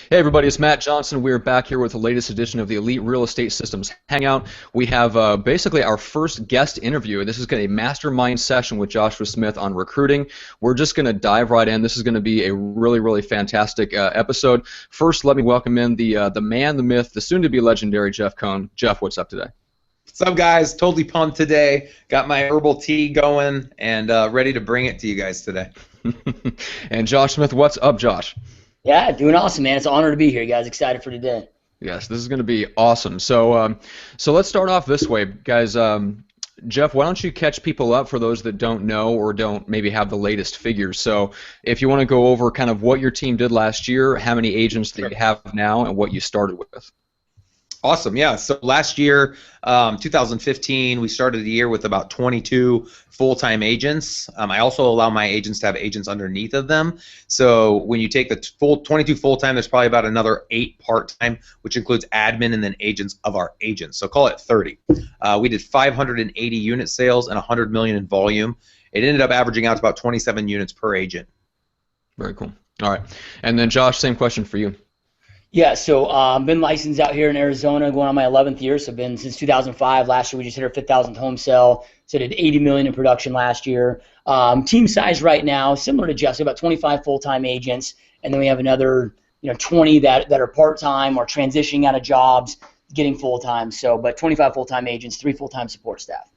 Hey everybody, it's Matt Johnson. We're back here with the latest edition of the Elite Real Estate Systems Hangout. We have basically our first guest interview. This is going to be a mastermind session with Joshua Smith on recruiting. We're just going to dive right in. This is going to be a really fantastic episode. First, let me welcome in the man, the myth, the soon-to-be legendary Jeff Cohn. Jeff, what's up today? What's up, guys? Totally pumped today. Got my herbal tea going and ready to bring it to you guys today. And Josh Smith, what's up, Josh? Yeah, doing awesome, man. It's an honor to be here, guys. Excited for today. Yes, this is going to be awesome. So let's start off this way, guys. Jeff, why don't you catch people up for those that don't know or don't maybe have the latest figures? So if you want to go over kind of what your team did last year, how many agents that you have now, and what you started with. Awesome, yeah. So last year, 2015, we started the year with about 22 full-time agents. I also allow my agents to have agents underneath of them. So when you take the 22 full-time, there's probably about another 8 part-time, which includes admin and then agents of our agents. So call it 30. We did 580 unit sales and 100 million in volume. It ended up averaging out to about 27 units per agent. Very cool. All right. And then Josh, same question for you. Yeah, so I've been licensed out here in Arizona going on my 11th year, so I've been since 2005. Last year we just hit our 5,000th home sale, so did 80 million in production last year. Team size right now, similar to Jeff, so about 25 full-time agents, and then we have another 20 that are part-time or transitioning out of jobs, getting full-time. So, but 25 full-time agents, 3 full-time support staff.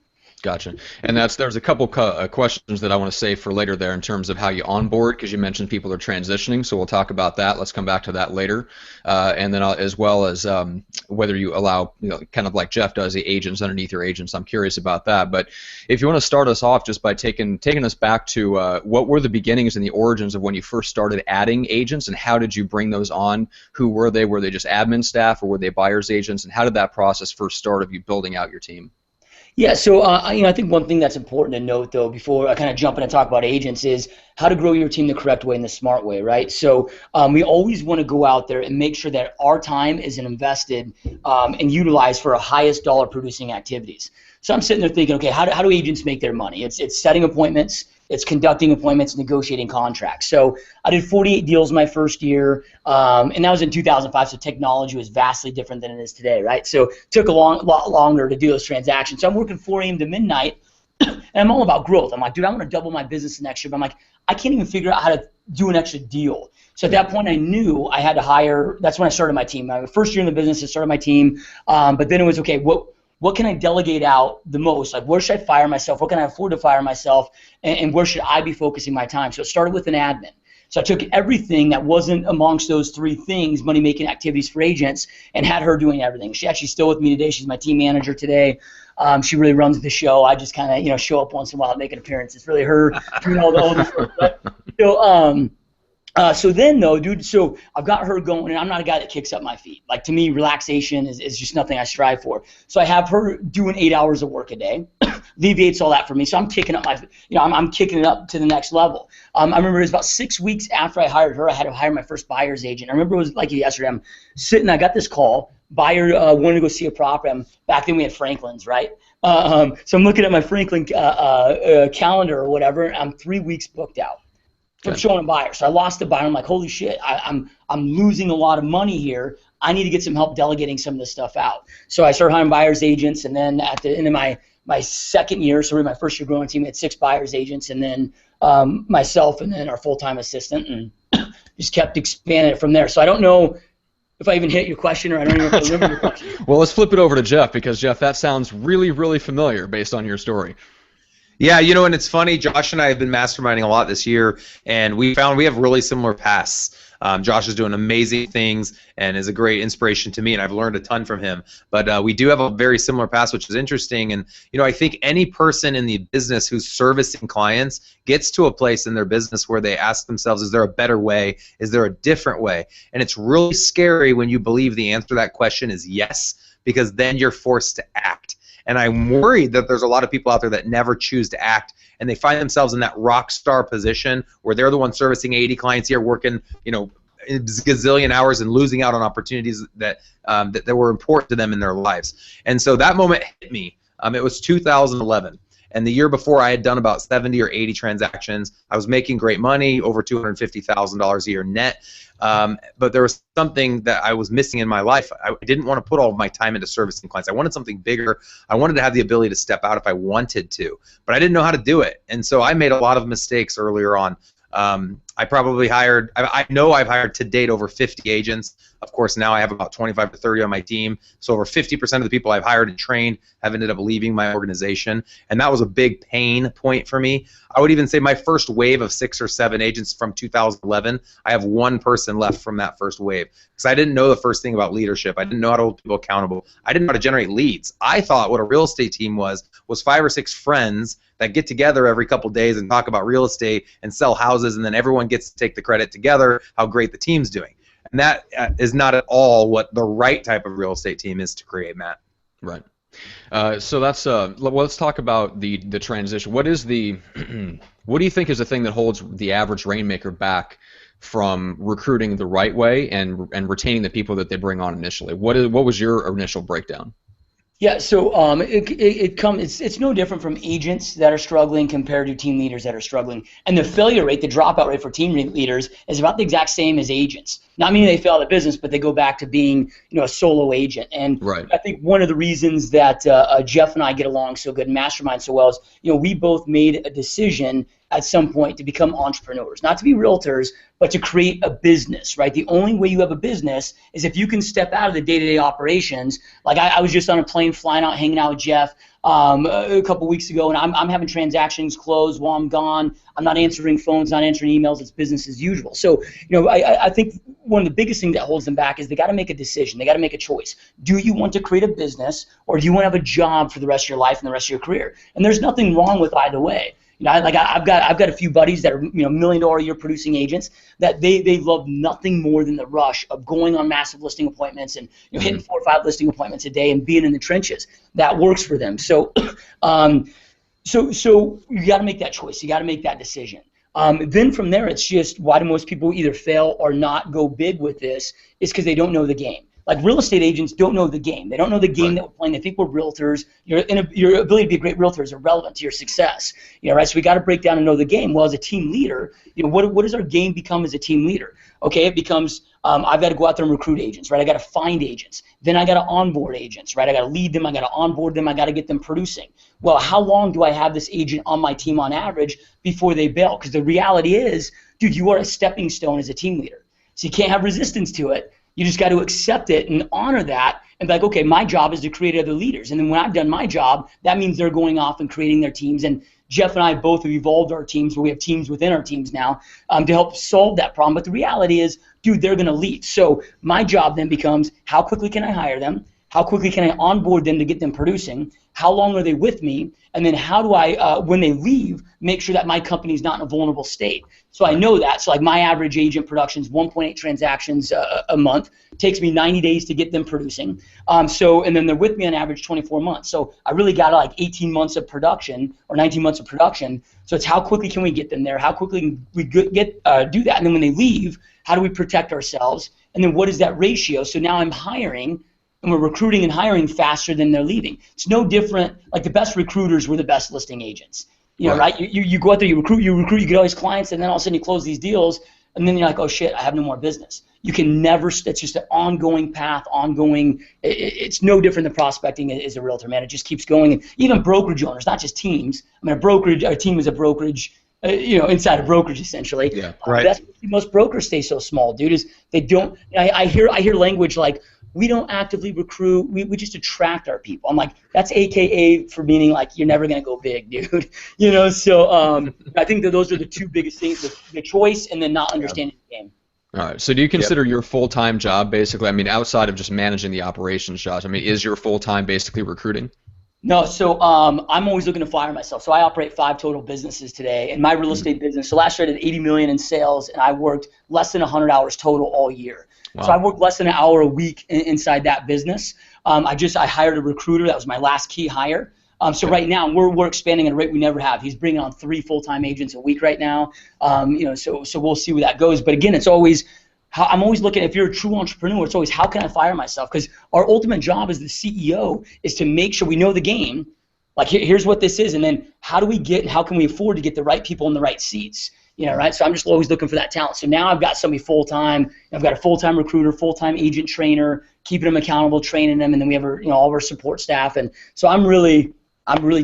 Gotcha. And there's a couple questions that I want to save for later there in terms of how you onboard, because you mentioned people are transitioning, so we'll talk about that. Let's come back to that later. And then as well as whether you allow, kind of like Jeff does, the agents underneath your agents. I'm curious about that. But if you want to start us off just by taking us back to what were the beginnings and the origins of when you first started adding agents, and how did you bring those on? Who were they? Were they just admin staff, or were they buyer's agents? And how did that process first start of you building out your team? Yeah, so I think one thing that's important to note, though, before I kind of jump in and talk about agents, is how to grow your team the correct way and the smart way, right? So we always want to go out there and make sure that our time is invested and utilized for our highest dollar producing activities. So I'm sitting there thinking, okay, how do agents make their money? It's setting appointments, it's conducting appointments, negotiating contracts. So I did 48 deals my first year, and that was in 2005, so technology was vastly different than it is today, right? So it took a lot longer to do those transactions. So I'm working 4 a.m. to midnight, and I'm all about growth. I'm like, dude, I want to double my business next year, but I'm like, I can't even figure out how to do an extra deal. So at that point, I knew I had to hire. That's when I started my team. My first year in the business, I started my team, but then it was, okay, what can I delegate out the most? Like, where should I fire myself? What can I afford to fire myself? And where should I be focusing my time? So it started with an admin. So I took everything that wasn't amongst those 3 things, money-making activities for agents, and had her doing everything. She's actually still with me today. She's my team manager today. She really runs the show. I just kind of, show up once in a while and make an appearance. It's really her doing all the stuff. Right? So then, though, dude, so I've got her going, and I'm not a guy that kicks up my feet. Like, to me, relaxation is just nothing I strive for. So I have her doing 8 hours of work a day, alleviates all that for me. So I'm kicking up I'm kicking it up to the next level. I remember it was about 6 weeks after I hired her, I had to hire my first buyer's agent. I remember it was like yesterday. I'm sitting, I got this call. Buyer wanted to go see a property. Back then we had Franklin's, right? So I'm looking at my Franklin calendar or whatever, and I'm 3 weeks booked out. From showing a buyer. So I lost the buyer. I'm like, holy shit, I'm losing a lot of money here. I need to get some help delegating some of this stuff out. So I started hiring buyer's agents, and then at the end of my second year, so my first year growing team, we had 6 buyer's agents, and then myself, and then our full-time assistant, and just kept expanding it from there. So I don't know if I even hit your question, or I don't even know if I remember your question. Well, let's flip it over to Jeff, because Jeff, that sounds really familiar based on your story. Yeah, and it's funny, Josh and I have been masterminding a lot this year, and we found we have really similar paths. Josh is doing amazing things and is a great inspiration to me, and I've learned a ton from him. But we do have a very similar path, which is interesting. And I think any person in the business who's servicing clients gets to a place in their business where they ask themselves, is there a better way? Is there a different way? And it's really scary when you believe the answer to that question is yes, because then you're forced to act. And I'm worried that there's a lot of people out there that never choose to act, and they find themselves in that rock star position where they're the one servicing 80 clients here, working, a gazillion hours and losing out on opportunities that were important to them in their lives. And so that moment hit me. It was 2011. And the year before, I had done about 70 or 80 transactions. I was making great money, over $250,000 a year net. But there was something that I was missing in my life. I didn't want to put all of my time into servicing clients. I wanted something bigger. I wanted to have the ability to step out if I wanted to, but I didn't know how to do it. And so I made a lot of mistakes earlier on. I probably hired, I know I've hired to date over 50 agents. Of course, now I have about 25 to 30 on my team. So over 50% of the people I've hired and trained have ended up leaving my organization. And that was a big pain point for me. I would even say my first wave of 6 or 7 agents from 2011, I have one person left from that first wave. Because I didn't know the first thing about leadership. I didn't know how to hold people accountable. I didn't know how to generate leads. I thought what a real estate team was 5 or 6 friends that get together every couple days and talk about real estate and sell houses, and then everyone gets to take the credit together, how great the team's doing. And that is not at all what the right type of real estate team is to create, Matt. Right. So that's let's talk about the transition. What is the what do you think is the thing that holds the average rainmaker back from recruiting the right way and retaining the people that they bring on initially? What was your initial breakdown? Yeah, so it's no different from agents that are struggling compared to team leaders that are struggling. And the failure rate, the dropout rate for team leaders is about the exact same as agents. Not meaning they fail the business, but they go back to being, a solo agent. And right. I think one of the reasons that Jeff and I get along so good and Mastermind so well is, we both made a decision at some point to become entrepreneurs, not to be realtors, but to create a business, right? The only way you have a business is if you can step out of the day-to-day operations. Like I was just on a plane flying out, hanging out with Jeff a couple weeks ago, and I'm having transactions close while I'm gone. I'm not answering phones, not answering emails. It's business as usual. So, I think one of the biggest things that holds them back is they got to make a decision. They got to make a choice. Do you want to create a business, or do you want to have a job for the rest of your life and the rest of your career? And there's nothing wrong with either way. I've got a few buddies that are $1 million a year producing agents that they love nothing more than the rush of going on massive listing appointments and hitting 4 or 5 listing appointments a day and being in the trenches. That works for them. So so you got to make that choice. You got to make that decision. Then from there, it's just why do most people either fail or not go big with this is because they don't know the game. Like real estate agents don't know the game. They don't know the game that we're playing. They think we're realtors. Your ability to be a great realtor is irrelevant to your success. Right? So we got to break down and know the game. Well, as a team leader, what does our game become as a team leader? Okay, it becomes I've got to go out there and recruit agents, right? I got to find agents. Then I got to onboard agents, right? I got to lead them. I got to onboard them. I got to get them producing. Well, how long do I have this agent on my team on average before they bail? Because the reality is, dude, you are a stepping stone as a team leader. So you can't have resistance to it. You just got to accept it and honor that and be like, okay, my job is to create other leaders. And then when I've done my job, that means they're going off and creating their teams. And Jeff and I both have evolved our teams where we have teams within our teams now to help solve that problem. But the reality is, dude, they're going to leave. So my job then becomes how quickly can I hire them? How quickly can I onboard them to get them producing? How long are they with me? And then how do I, when they leave, make sure that my company is not in a vulnerable state? So I know that. So like my average agent production is 1.8 transactions a month. It takes me 90 days to get them producing. And then they're with me on average 24 months. So I really got like 18 months of production or 19 months of production. So it's how quickly can we get them there? How quickly can we do that? And then when they leave, how do we protect ourselves? And then what is that ratio? So now I'm hiring and we're recruiting and hiring faster than they're leaving. It's no different. Like the best recruiters were the best listing agents. Right? You go out there, you recruit, you get all these clients, and then all of a sudden you close these deals, and then you're like, oh shit, I have no more business. You can never. It's just an ongoing path, ongoing. It's no different than prospecting as a realtor, man. It just keeps going. And even brokerage owners, not just teams. I mean, a team is a brokerage. Inside a brokerage essentially. Yeah, right. That's why most brokers stay so small, dude. Is they don't. I hear language like, we don't actively recruit, we just attract our people. I'm like, that's AKA for meaning like you're never going to go big, dude. So I think that those are the two biggest things, the choice and then not understanding the game. All right, so do you consider your full-time job basically, I mean, outside of just managing the operations, Josh, I mean, is your full-time basically recruiting? No, so I'm always looking to fire myself. So I operate 5 total businesses today. In my real estate business, so last year I did $80 million in sales, and I worked less than 100 hours total all year. Wow. So I worked less than an hour a week inside that business. I hired a recruiter. That was my last key hire. So right now we're expanding at a rate we never have. He's bringing on 3 full-time agents a week right now. So we'll see where that goes. But again, it's always I'm always looking. If you're a true entrepreneur, it's always how can I fire myself? Because our ultimate job as the CEO is to make sure we know the game. Like here's what this is, and then how can we afford to get the right people in the right seats? Right? So I'm just always looking for that talent. So now I've got somebody full-time. I've got a full-time recruiter, full-time agent trainer, keeping them accountable, training them, and then we have all of our support staff. And so I'm really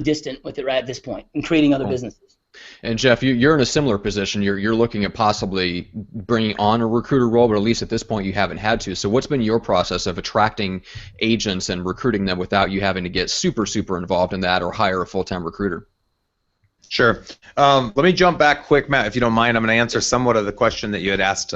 distant with it right at this point and creating other businesses. And Jeff, you're in a similar position. You're looking at possibly bringing on a recruiter role, but at least at this point you haven't had to. So what's been your process of attracting agents and recruiting them without you having to get super involved in that or hire a full-time recruiter? Sure. Let me jump back quick, Matt, if you don't mind. I'm going to answer somewhat of the question that you had asked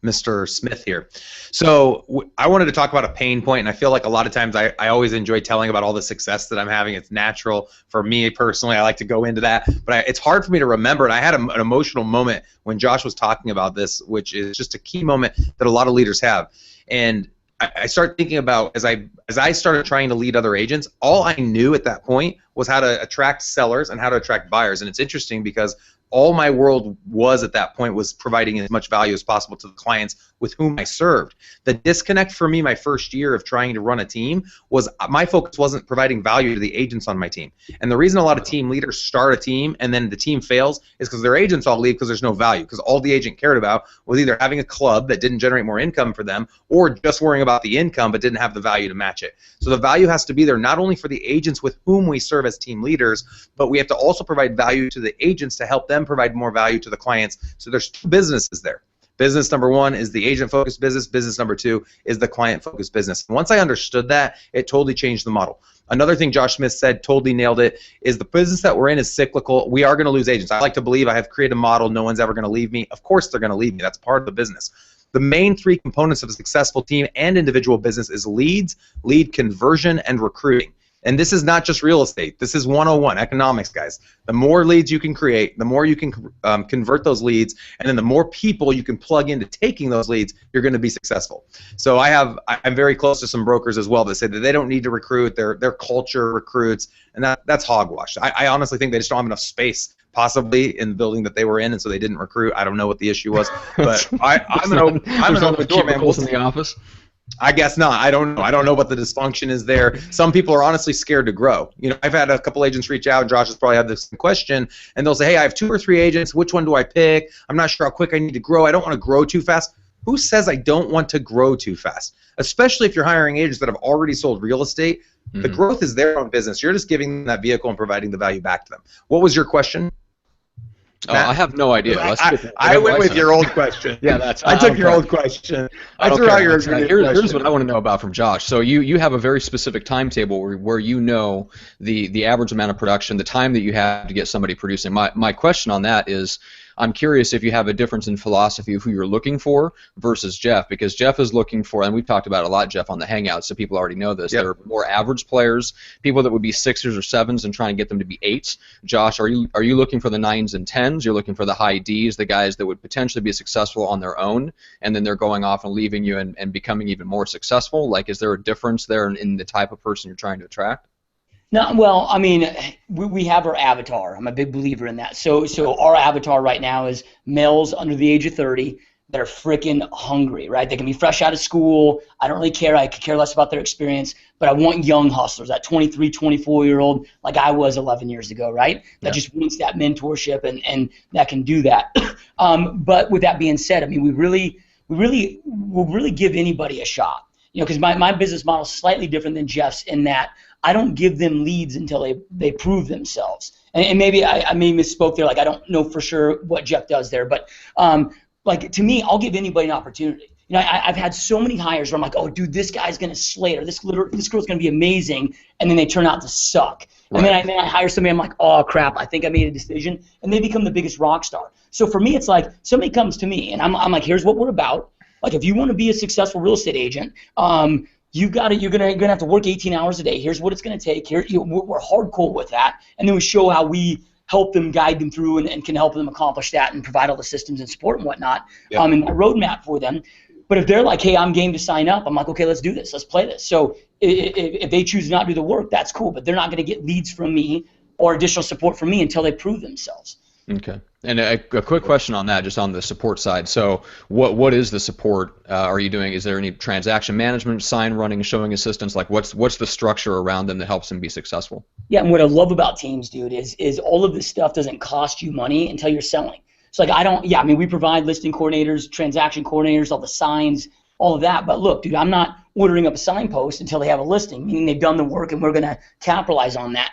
Mr. Smith here. So I wanted to talk about a pain point, and I feel like a lot of times I always enjoy telling about all the success that I'm having. It's natural for me personally. I like to go into that, but it's hard for me to remember, and I had an emotional moment when Josh was talking about this, which is just a key moment that a lot of leaders have. And I started thinking about, as I started trying to lead other agents, all I knew at that point was how to attract sellers and how to attract buyers. And it's interesting because all my world was at that point was providing as much value as possible to the clients with whom I served. The disconnect for me my first year of trying to run a team was my focus wasn't providing value to the agents on my team. And the reason a lot of team leaders start a team and then the team fails is because their agents all leave because there's no value, because all the agent cared about was either having a club that didn't generate more income for them or just worrying about the income but didn't have the value to match it. So the value has to be there not only for the agents with whom we serve as team leaders, but we have to also provide value to the agents to help them provide more value to the clients. So there's two businesses there. Business number one is the agent-focused business. Business number two is the client-focused business. And once I understood that, it totally changed the model. Another thing Josh Smith said, totally nailed it, is the business that we're in is cyclical. We are going to lose agents. I like to believe I have created a model. No one's ever going to leave me. Of course they're going to leave me. That's part of the business. The main three components of a successful team and individual business is leads, lead conversion, and recruiting. And this is not just real estate. This is 101 economics, guys. The more leads you can create, the more you can convert those leads, and then the more people you can plug into taking those leads, you're going to be successful. So I'm very close to some brokers as well that say that they don't need to recruit. Their culture recruits, and that's hogwash. I honestly think they just don't have enough space possibly in the building that they were in, and so they didn't recruit. I don't know what the issue was, but I'm an open door, man. In the office. I guess not. I don't know. I don't know what the dysfunction is there. Some people are honestly scared to grow. I've had a couple agents reach out, and Josh has probably had this question, and they'll say, hey, I have 2 or 3 agents. Which one do I pick? I'm not sure how quick I need to grow. I don't want to grow too fast. Who says I don't want to grow too fast? Especially if you're hiring agents that have already sold real estate. The growth is their own business. You're just giving them that vehicle and providing the value back to them. What was your question? I have no idea. I went with your old question. Yeah, I took your old question. I threw out your here's what I want to know about from Josh. So you have a very specific timetable where you know the average amount of production, the time that you have to get somebody producing. My question on that is, I'm curious if you have a difference in philosophy of who you're looking for versus Jeff, because Jeff is looking for, and we've talked about it a lot, Jeff, on the Hangout, so people already know this. Yep. They're more average players, people that would be 6s or 7s and trying to get them to be 8s. Josh, are you looking for the 9s and 10s? You're looking for the high Ds, the guys that would potentially be successful on their own, and then they're going off and leaving you and becoming even more successful? Like, is there a difference there in the type of person you're trying to attract? No, well, I mean, we have our avatar. I'm a big believer in that. So our avatar right now is males under the age of 30 that are freaking hungry, right? They can be fresh out of school. I don't really care. I could care less about their experience, but I want young hustlers, that 23, 24-year-old like I was 11 years ago, right? That just wants that mentorship and that can do that. But with that being said, I mean, we really give anybody a shot. Because my business model is slightly different than Jeff's in that I don't give them leads until they prove themselves. And maybe I misspoke there. Like, I don't know for sure what Jeff does there, but like, to me, I'll give anybody an opportunity. I've had so many hires where I'm like, oh, dude, this guy's gonna slay it, or this girl's gonna be amazing, and then they turn out to suck. Right. And then I hire somebody, I'm like, oh crap, I think I made a decision, and they become the biggest rock star. So for me, it's like somebody comes to me, and I'm like, here's what we're about. Like, if you want to be a successful real estate agent, you're gonna have to work 18 hours a day. Here's what it's gonna take. We're hardcore with that, and then we show how we help them, guide them through, and can help them accomplish that and provide all the systems and support and whatnot, and a roadmap for them. But if they're like, hey, I'm game to sign up, I'm like, okay, let's do this. Let's play this. So if they choose not to do the work, that's cool, but they're not gonna get leads from me or additional support from me until they prove themselves. Okay. And a quick question on that, just on the support side. So, what is the support are you doing? Is there any transaction management, sign running, showing assistance? Like, what's the structure around them that helps them be successful? Yeah, and what I love about teams, dude, is all of this stuff doesn't cost you money until you're selling. So like I don't, yeah, I mean we provide listing coordinators, transaction coordinators, all the signs, all of that. But look, dude, I'm not ordering up a signpost until they have a listing, meaning they've done the work and we're going to capitalize on that.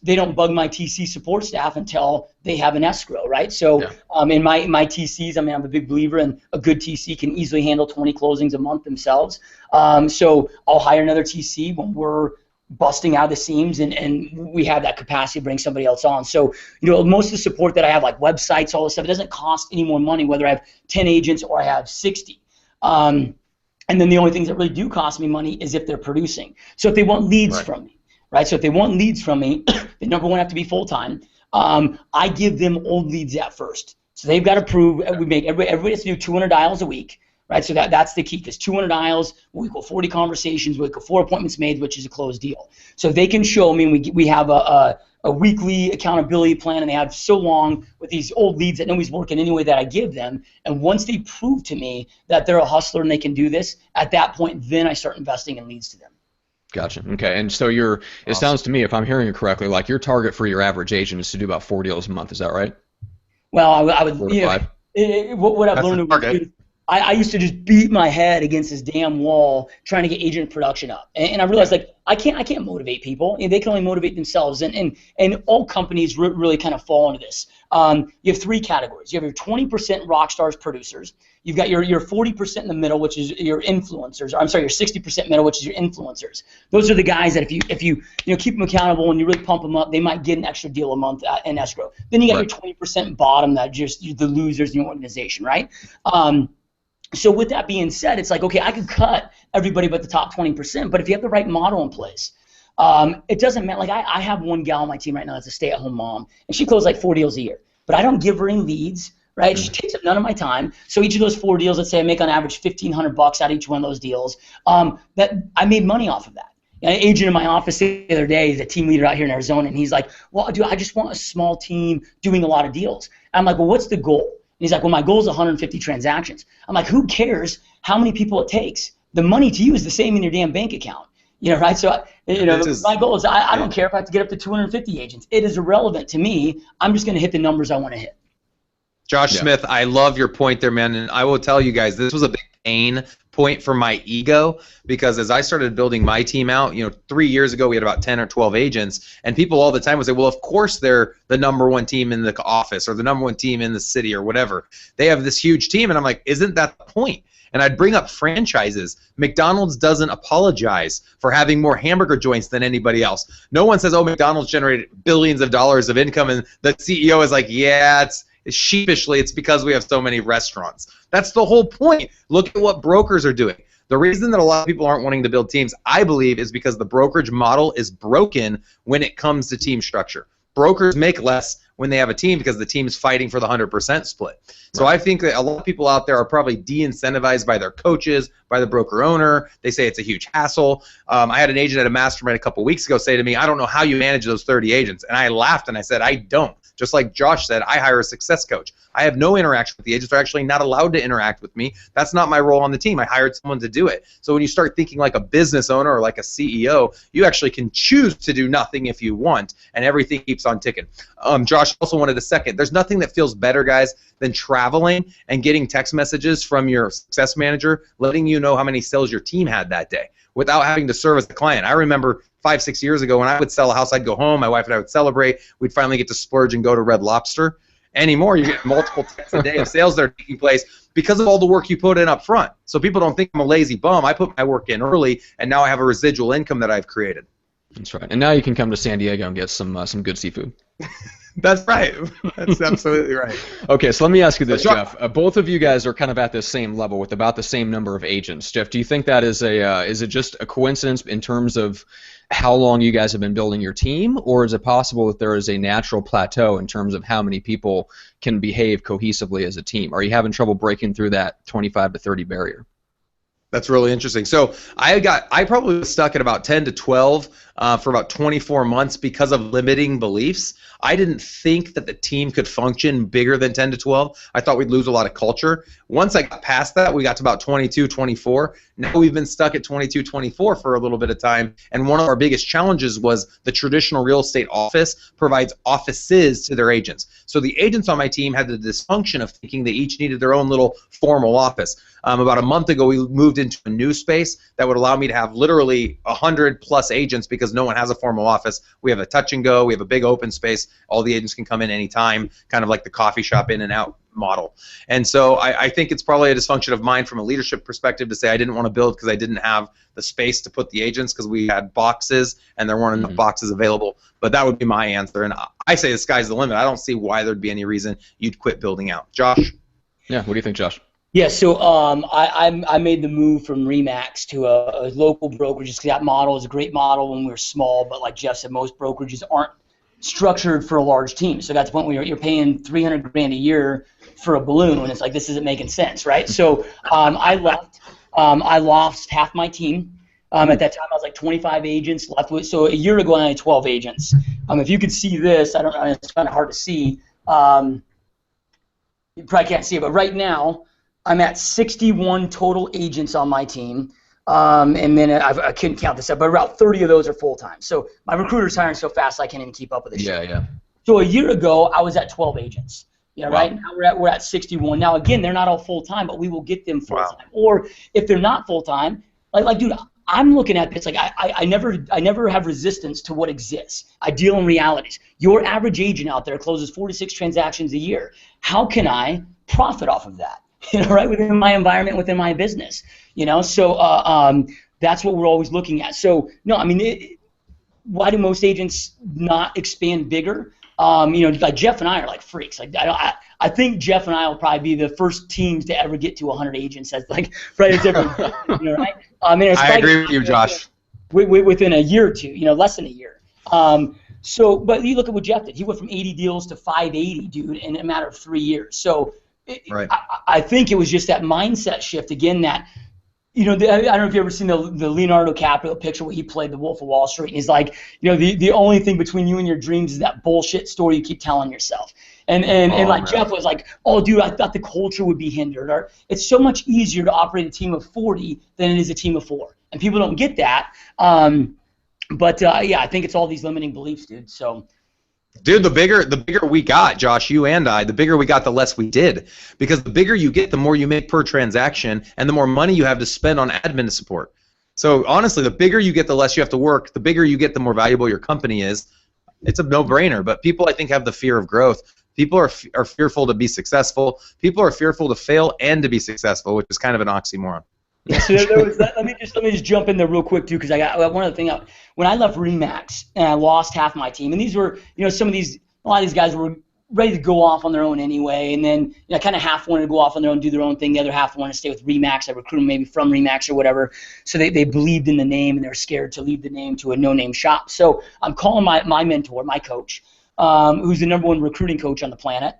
They don't bug my TC support staff until they have an escrow, right? So Yeah. in my TCs, I mean, I'm a big believer in a good TC can easily handle 20 closings a month themselves. So I'll hire another TC when we're busting out the seams and we have that capacity to bring somebody else on. So, most of the support that I have, like websites, all this stuff, it doesn't cost any more money whether I have 10 agents or I have 60. And then the only things that really do cost me money is if they're producing. So if they want leads Right. from me, right? So if they want leads from me, they number one have to be full-time. I give them old leads at first. So they've got to prove, we make everybody has to do 200 dials a week. Right, so that's the key, because 200 dials will equal 40 conversations, will equal 4 appointments made, which is a closed deal. So if they can show me, we have a weekly accountability plan, and they have so long with these old leads that nobody's working anyway that I give them. And once they prove to me that they're a hustler and they can do this, at that point, then I start investing in leads to them. Gotcha. Okay. And so it sounds to me, if I'm hearing you correctly, like your target for your average agent is to do about 4 deals a month. Is that right? Well, I would, 4 to 5. What I've That's learned the over target. I used to just beat my head against this damn wall trying to get agent production up, and I realized like I can't motivate people. They can only motivate themselves, and all companies really kind of fall into this. You have 3 categories. You have your 20% rock stars producers. You've got your 40% in the middle, which is your influencers. I'm sorry, your 60% middle, which is your influencers. Those are the guys that if you keep them accountable and you really pump them up, they might get an extra deal a month in escrow. Then you got your 20% bottom that just the losers in your organization, right? So with that being said, it's like, okay, I could cut everybody but the top 20%, but if you have the right model in place, it doesn't matter. Like I have one gal on my team right now that's a stay-at-home mom, and she closed like 4 deals a year, but I don't give her any leads, right? She takes up none of my time. So each of those 4 deals, let's say I make on average $1,500 out of each one of those deals, that I made money off of that. An agent in my office the other day is a team leader out here in Arizona, and he's like, well, dude, I just want a small team doing a lot of deals. And I'm like, well, what's the goal? And he's like, well, my goal is 150 transactions. I'm like, who cares how many people it takes? The money to you is the same in your damn bank account. Right? So, my goal is I don't care if I have to get up to 250 agents. It is irrelevant to me. I'm just going to hit the numbers I want to hit. Josh Smith, I love your point there, man. And I will tell you guys, this was a big pain point for my ego, because as I started building my team out, 3 years ago we had about 10 or 12 agents, and people all the time would say, well, of course they're the number 1 team in the office or the number 1 team in the city or whatever. They have this huge team, and I'm like, isn't that the point? And I'd bring up franchises. McDonald's doesn't apologize for having more hamburger joints than anybody else. No one says, oh, McDonald's generated billions of dollars of income, and the CEO is like, yeah, it's sheepishly, it's because we have so many restaurants. That's the whole point. Look at what brokers are doing. The reason that a lot of people aren't wanting to build teams, I believe, is because the brokerage model is broken when it comes to team structure. Brokers make less when they have a team because the team's fighting for the 100% split. So I think that a lot of people out there are probably de-incentivized by their coaches, by the broker owner. They say it's a huge hassle. I had an agent at a mastermind a couple weeks ago say to me, I don't know how you manage those 30 agents. And I laughed and I said, I don't. Just like Josh said, I hire a success coach. I have no interaction with the agents. They're actually not allowed to interact with me. That's not my role on the team. I hired someone to do it. So when you start thinking like a business owner or like a CEO, you actually can choose to do nothing if you want, and everything keeps on ticking. Josh also wanted a second. There's nothing that feels better, guys, than traveling and getting text messages from your success manager letting you know how many sales your team had that day without having to service the client. I remember 5-6 years ago when I would sell a house, I'd go home, my wife and I would celebrate, we'd finally get to splurge and go to Red Lobster. Anymore, you get multiple texts a day of sales that are taking place because of all the work you put in up front. So people don't think I'm a lazy bum. I put my work in early, and now I have a residual income that I've created. That's right. And now you can come to San Diego and get some good seafood. That's right. That's absolutely right. Okay, so let me ask you this, Jeff. Both of you guys are kind of at the same level with about the same number of agents. Jeff, do you think that is it just a coincidence in terms of how long you guys have been building your team, or is it possible that there is a natural plateau in terms of how many people can behave cohesively as a team? Are you having trouble breaking through that 25 to 30 barrier? That's really interesting. So I probably was stuck at about 10 to 12 for about 24 months because of limiting beliefs. I didn't think that the team could function bigger than 10 to 12. I thought we'd lose a lot of culture. Once I got past that, we got to about 22, 24. Now we've been stuck at 22, 24 for a little bit of time. And one of our biggest challenges was the traditional real estate office provides offices to their agents. So the agents on my team had the dysfunction of thinking they each needed their own little formal office. About a month ago, we moved into a new space that would allow me to have literally 100+ agents because no one has a formal office. We have a touch and go. We have a big open space. All the agents can come in anytime, kind of like the coffee shop in and out model. And so I think it's probably a dysfunction of mine from a leadership perspective to say I didn't want to build because I didn't have the space to put the agents because we had boxes and there weren't enough boxes available. But that would be my answer. And I say the sky's the limit. I don't see why there'd be any reason you'd quit building out. Josh? Yeah, what do you think, Josh? Yeah, so I made the move from Remax to a local brokerage just because that model is a great model when we were small, but like Jeff said, most brokerages aren't structured for a large team. So that's the point where you're paying $300,000 a year for a balloon, and it's like this isn't making sense, right? So I left. I lost half my team. At that time, I was like 25 agents left with. So a year ago, I had 12 agents. If you could see this, I don't know, it's kind of hard to see. You probably can't see it, but right now, I'm at 61 total agents on my team, and then I couldn't count this up, but about 30 of those are full-time. So my recruiter's hiring so fast I can't even keep up with this shit. Yeah. So a year ago, I was at 12 agents. Wow. Right now we're at 61. Now again, they're not all full-time, but we will get them full-time. Wow. Or if they're not full-time, like dude, I'm looking at this like I never have resistance to what exists. I deal in realities. Your average agent out there closes 4 to 6 transactions a year. How can I profit off of that? Right within my environment, within my business, So that's what we're always looking at. So no, I mean, why do most agents not expand bigger? Like Jeff and I are like freaks. Like I think Jeff and I will probably be the first teams to ever get to 100 agents. That's like right. It's right. I agree with you, Josh. Within a year or two, less than a year. But you look at what Jeff did. He went from 80 deals to 580, dude, in a matter of 3 years. So. Right. I think it was just that mindset shift again that, I don't know if you've ever seen the Leonardo DiCaprio picture where he played the Wolf of Wall Street. And he's like, the only thing between you and your dreams is that bullshit story you keep telling yourself. And like Jeff was like, oh, dude, I thought the culture would be hindered. Or it's so much easier to operate a team of 40 than it is a team of 4. And people don't get that. I think it's all these limiting beliefs, dude. So. Dude, the bigger we got, Josh, you and I, the bigger we got, the less we did. Because the bigger you get, the more you make per transaction, and the more money you have to spend on admin support. So honestly, the bigger you get, the less you have to work. The bigger you get, the more valuable your company is. It's a no-brainer. But people, I think, have the fear of growth. People are fearful to be successful. People are fearful to fail and to be successful, which is kind of an oxymoron. Yeah, so there was that. Let me just jump in there real quick too, because I got one other thing out. When I left Remax and I lost half my team, and these were, a lot of these guys were ready to go off on their own anyway, and then kind of half wanted to go off on their own, do their own thing. The other half wanted to stay with Remax. I recruited them maybe from Remax or whatever. So they believed in the name and they're scared to leave the name to a no-name shop. So I'm calling my mentor, my coach, who's the #1 recruiting coach on the planet.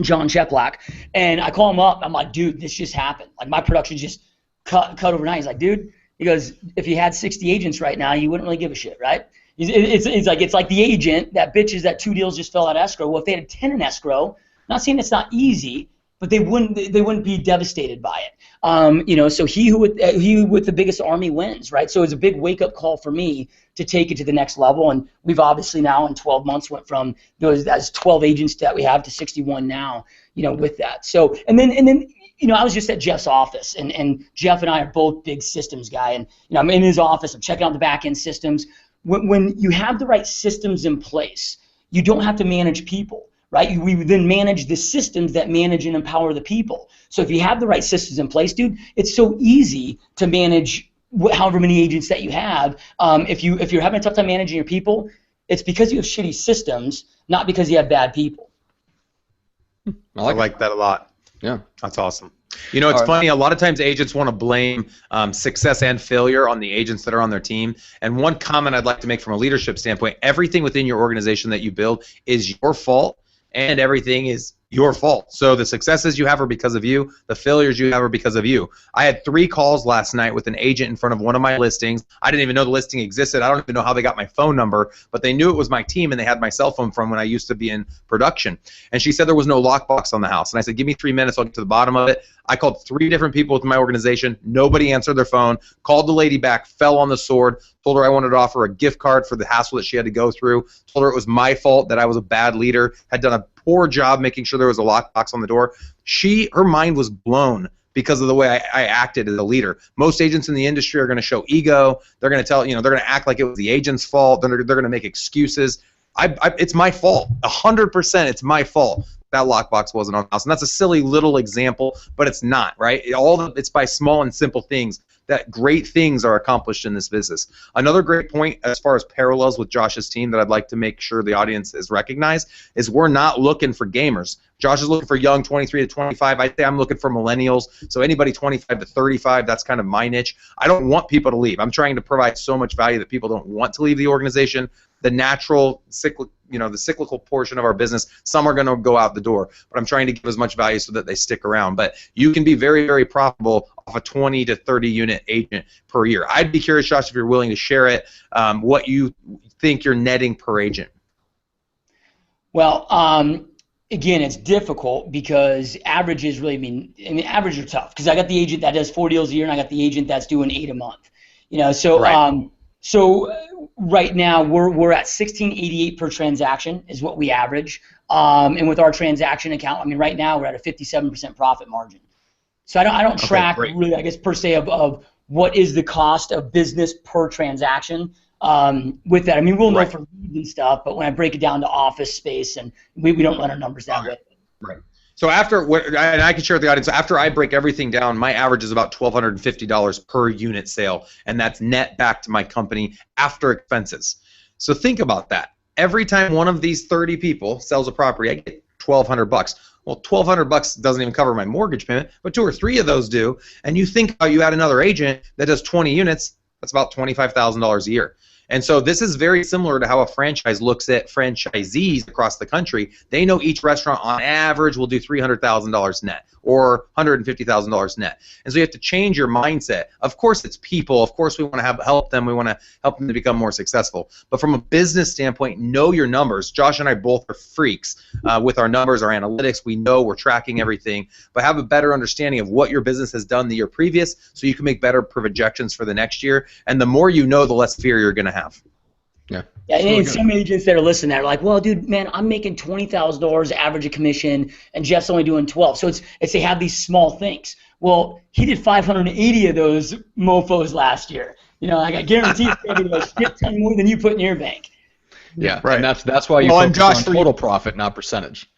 John Cheplack, and I call him up. I'm like, dude, this just happened. Like my production just cut overnight. He's like, dude, he goes, if you had 60 agents right now, you wouldn't really give a shit, right? It's like the agent that bitches that 2 deals just fell out of escrow. Well, if they had 10 in escrow, not saying it's not easy, but they wouldn't be devastated by it. So he with the biggest army wins, right? So it was a big wake up call for me to take it to the next level, and we've obviously now in 12 months went from those 12 agents that we have to 61 now, with that. So and then. I was just at Jeff's office, and Jeff and I are both big systems guy, and I'm in his office. I'm checking out the back end systems. When you have the right systems in place, you don't have to manage people, right? We then manage the systems that manage and empower the people. So if you have the right systems in place, dude, it's so easy to manage however many agents that you have. If you're having a tough time managing your people, it's because you have shitty systems, not because you have bad people. I like that a lot. Yeah. That's awesome. It's funny. A lot of times agents want to blame success and failure on the agents that are on their team. And one comment I'd like to make from a leadership standpoint, everything within your organization that you build is your fault, and everything is your fault. So the successes you have are because of you. The failures you have are because of you. I had 3 calls last night with an agent in front of one of my listings. I didn't even know the listing existed. I don't even know how they got my phone number, but they knew it was my team, and they had my cell phone from when I used to be in production. And she said there was no lockbox on the house. And I said, give me 3 minutes, I'll get to the bottom of it. I called 3 different people with my organization. Nobody answered their phone. Called the lady back, fell on the sword, told her I wanted to offer a gift card for the hassle that she had to go through, told her it was my fault that I was a bad leader, had done a poor job making sure there was a lockbox on the door. Her mind was blown because of the way I acted as a leader. Most agents in the industry are going to show ego. They're going to tell, they're going to act like it was the agent's fault. They're going to make excuses. It's my fault. 100% it's my fault that lockbox wasn't on the house. And that's a silly little example, but it's not, right? It's by small and simple things that great things are accomplished in this business. Another great point as far as parallels with Josh's team that I'd like to make sure the audience is recognized is we're not looking for gamers. Josh is looking for young 23 to 25. I say I'm looking for millennials. So anybody 25 to 35, that's kind of my niche. I don't want people to leave. I'm trying to provide so much value that people don't want to leave the organization. The natural the cyclical portion of our business, some are going to go out the door, but I'm trying to give as much value so that they stick around. But you can be very, very profitable off a 20 to 30 unit agent per year. I'd be curious, Josh, if you're willing to share it, what you think you're netting per agent. Well, again, it's difficult because averages really averages are tough because I got the agent that does 4 deals a year and I got the agent that's doing 8 a month. So right. So right now we're at $16.88 per transaction is what we average, and with our transaction account, right now we're at a 57% profit margin. So I don't track really, I guess, per se of what is the cost of business per transaction. With that, we'll know for leads and stuff, but when I break it down to office space, and we don't run our numbers that way. Right. So and I can share with the audience, after I break everything down, my average is about $1,250 per unit sale, and that's net back to my company after expenses. So think about that. Every time one of these 30 people sells a property, I get $1,200. Well, $1,200 doesn't even cover my mortgage payment, but 2 or 3 of those do. And you think about you add another agent that does 20 units, that's about $25,000 a year. And so this is very similar to how a franchise looks at franchisees across the country. They know each restaurant on average will do $300,000 net or $150,000 net. And so you have to change your mindset. Of course it's people. Of course we want to help them. We want to help them to become more successful. But from a business standpoint, know your numbers. Josh and I both are freaks with our numbers, our analytics. We know we're tracking everything. But have a better understanding of what your business has done the year previous so you can make better projections for the next year. And the more you know, the less fear you're going to have. Yeah. Yeah, and some agents that are listening that are like, well, dude, man, I'm making $20,000 average a commission, and Jeff's only doing 12. So it's they have these small things. Well, he did 580 of those mofos last year. I guarantee he's making a shit ton more than you put in your bank. Yeah, right. And that's why you focus on total profit, not percentage.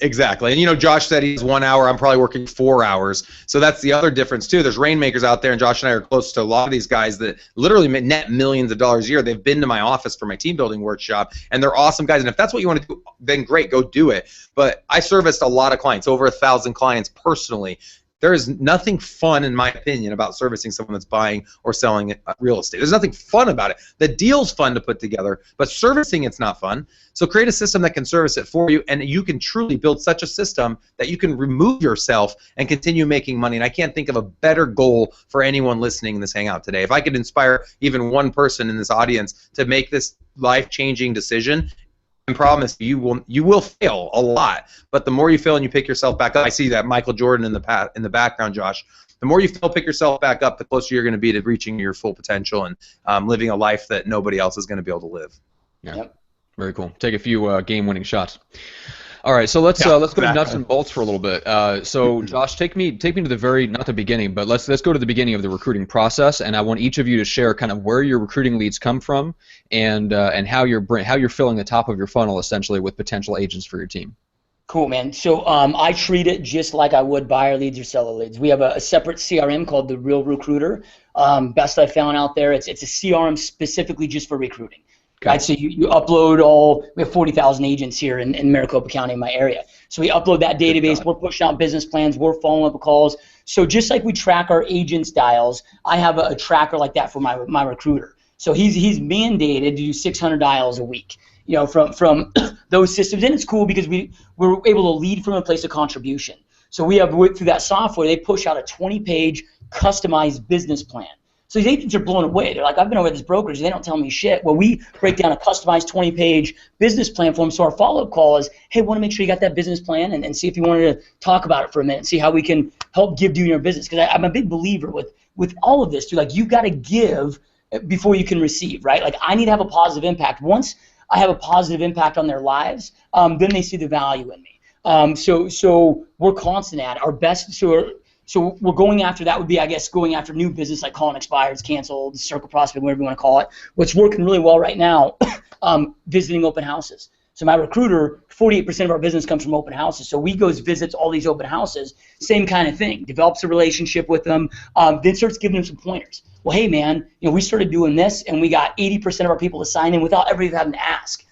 Exactly. And Josh said he's 1 hour. I'm probably working 4 hours. So that's the other difference too. There's Rainmakers out there, and Josh and I are close to a lot of these guys that literally net millions of dollars a year. They've been to my office for my team building workshop, and they're awesome guys. And if that's what you want to do, then great, go do it. But I serviced a lot of clients, over 1,000 clients personally. There is nothing fun, in my opinion, about servicing someone that's buying or selling real estate. There's nothing fun about it. The deal's fun to put together, but servicing it's not fun. So create a system that can service it for you, and you can truly build such a system that you can remove yourself and continue making money. And I can't think of a better goal for anyone listening in this hangout today. If I could inspire even one person in this audience to make this life-changing decision, I promise you will fail a lot, but the more you fail and you pick yourself back up, I see that Michael Jordan in the background, Josh. The more you fail, pick yourself back up, the closer you're going to be to reaching your full potential and living a life that nobody else is going to be able to live. Yeah, yep. Very cool. Take a few game-winning shots. All right, so let's go to nuts and bolts for a little bit. So Josh, take me to the very, not the beginning, but let's go to the beginning of the recruiting process, and I want each of you to share kind of where your recruiting leads come from and how you're filling the top of your funnel essentially with potential agents for your team. Cool, man. So I treat it just like I would buyer leads or seller leads. We have a separate CRM called the Real Recruiter. Best I found out there. It's a CRM specifically just for recruiting. Okay. Right, so you upload we have 40,000 agents here in Maricopa County, in my area. So we upload that database, we're pushing out business plans, we're following up with calls. So just like we track our agents' dials, I have a tracker like that for my recruiter. So he's mandated to do 600 dials a week. from those systems. And it's cool because we're able to lead from a place of contribution. So we have, through that software, they push out a 20-page customized business plan. So these agents are blown away. They're like, I've been over at this brokerage. They don't tell me shit. Well, we break down a customized 20-page business plan for them. So our follow-up call is, hey, want to make sure you got that business plan and see if you wanted to talk about it for a minute and see how we can help give you your business. Because I'm a big believer with all of this, too. Like, you've got to give before you can receive, right? Like, I need to have a positive impact. Once I have a positive impact on their lives, then they see the value in me. So we're constant at our best. So we're going after, that would be, I guess, going after new business like calling expireds, canceled, circle prospect, whatever you want to call it. What's working really well right now, visiting open houses. So my recruiter, 48% of our business comes from open houses. So we goes visits all these open houses, same kind of thing, develops a relationship with them, then starts giving them some pointers. Well, hey, man, we started doing this, and we got 80% of our people to sign in without ever even having to ask.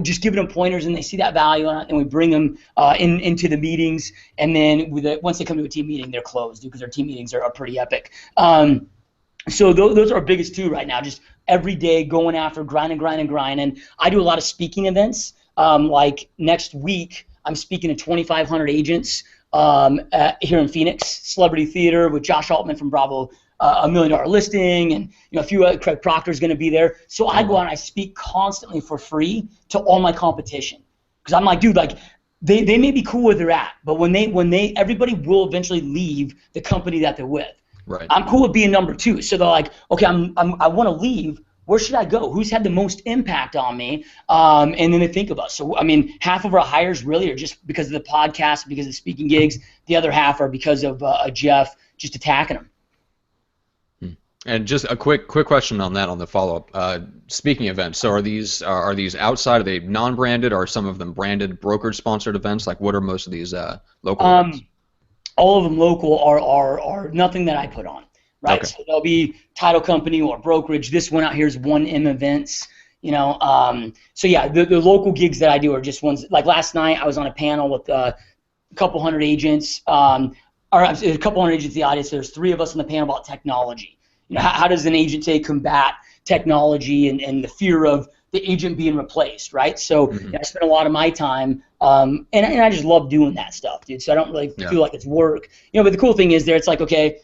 Just giving them pointers, and they see that value on it, and we bring them into the meetings, and then once they come to a team meeting, they're closed because our team meetings are pretty epic. So those are our biggest two right now, just every day going after grinding. I do a lot of speaking events. Like next week, I'm speaking to 2,500 agents here in Phoenix, Celebrity Theater with Josh Altman from Bravo. $1 Million Listing, and a few Craig Proctor's going to be there. So I go out and I speak constantly for free to all my competition, because I'm like, dude, like they may be cool where they're at, but when everybody will eventually leave the company that they're with. Right. I'm cool with being number two. So they're like, okay, I want to leave. Where should I go? Who's had the most impact on me? And then they think of us. So, I mean, half of our hires really are just because of the podcast, because of the speaking gigs. The other half are because of Jeff just attacking them. And just a quick question on that, on the follow-up. Speaking events, so are these outside? Are they non-branded? Or are some of them branded, brokerage-sponsored events? Like, what are most of these local events? All of them local are nothing that I put on, right? Okay. So they'll be title company or brokerage. This one out here is 1M Events, So yeah, the local gigs that I do are just ones. Like last night, I was on a panel with a couple hundred agents, or a couple hundred agents in the audience. There's 3 of us on the panel about technology. How does an agent combat technology and the fear of the agent being replaced, right? So I spend a lot of my time, and I just love doing that stuff, dude. So I don't really feel like it's work. But the cool thing is it's like, okay,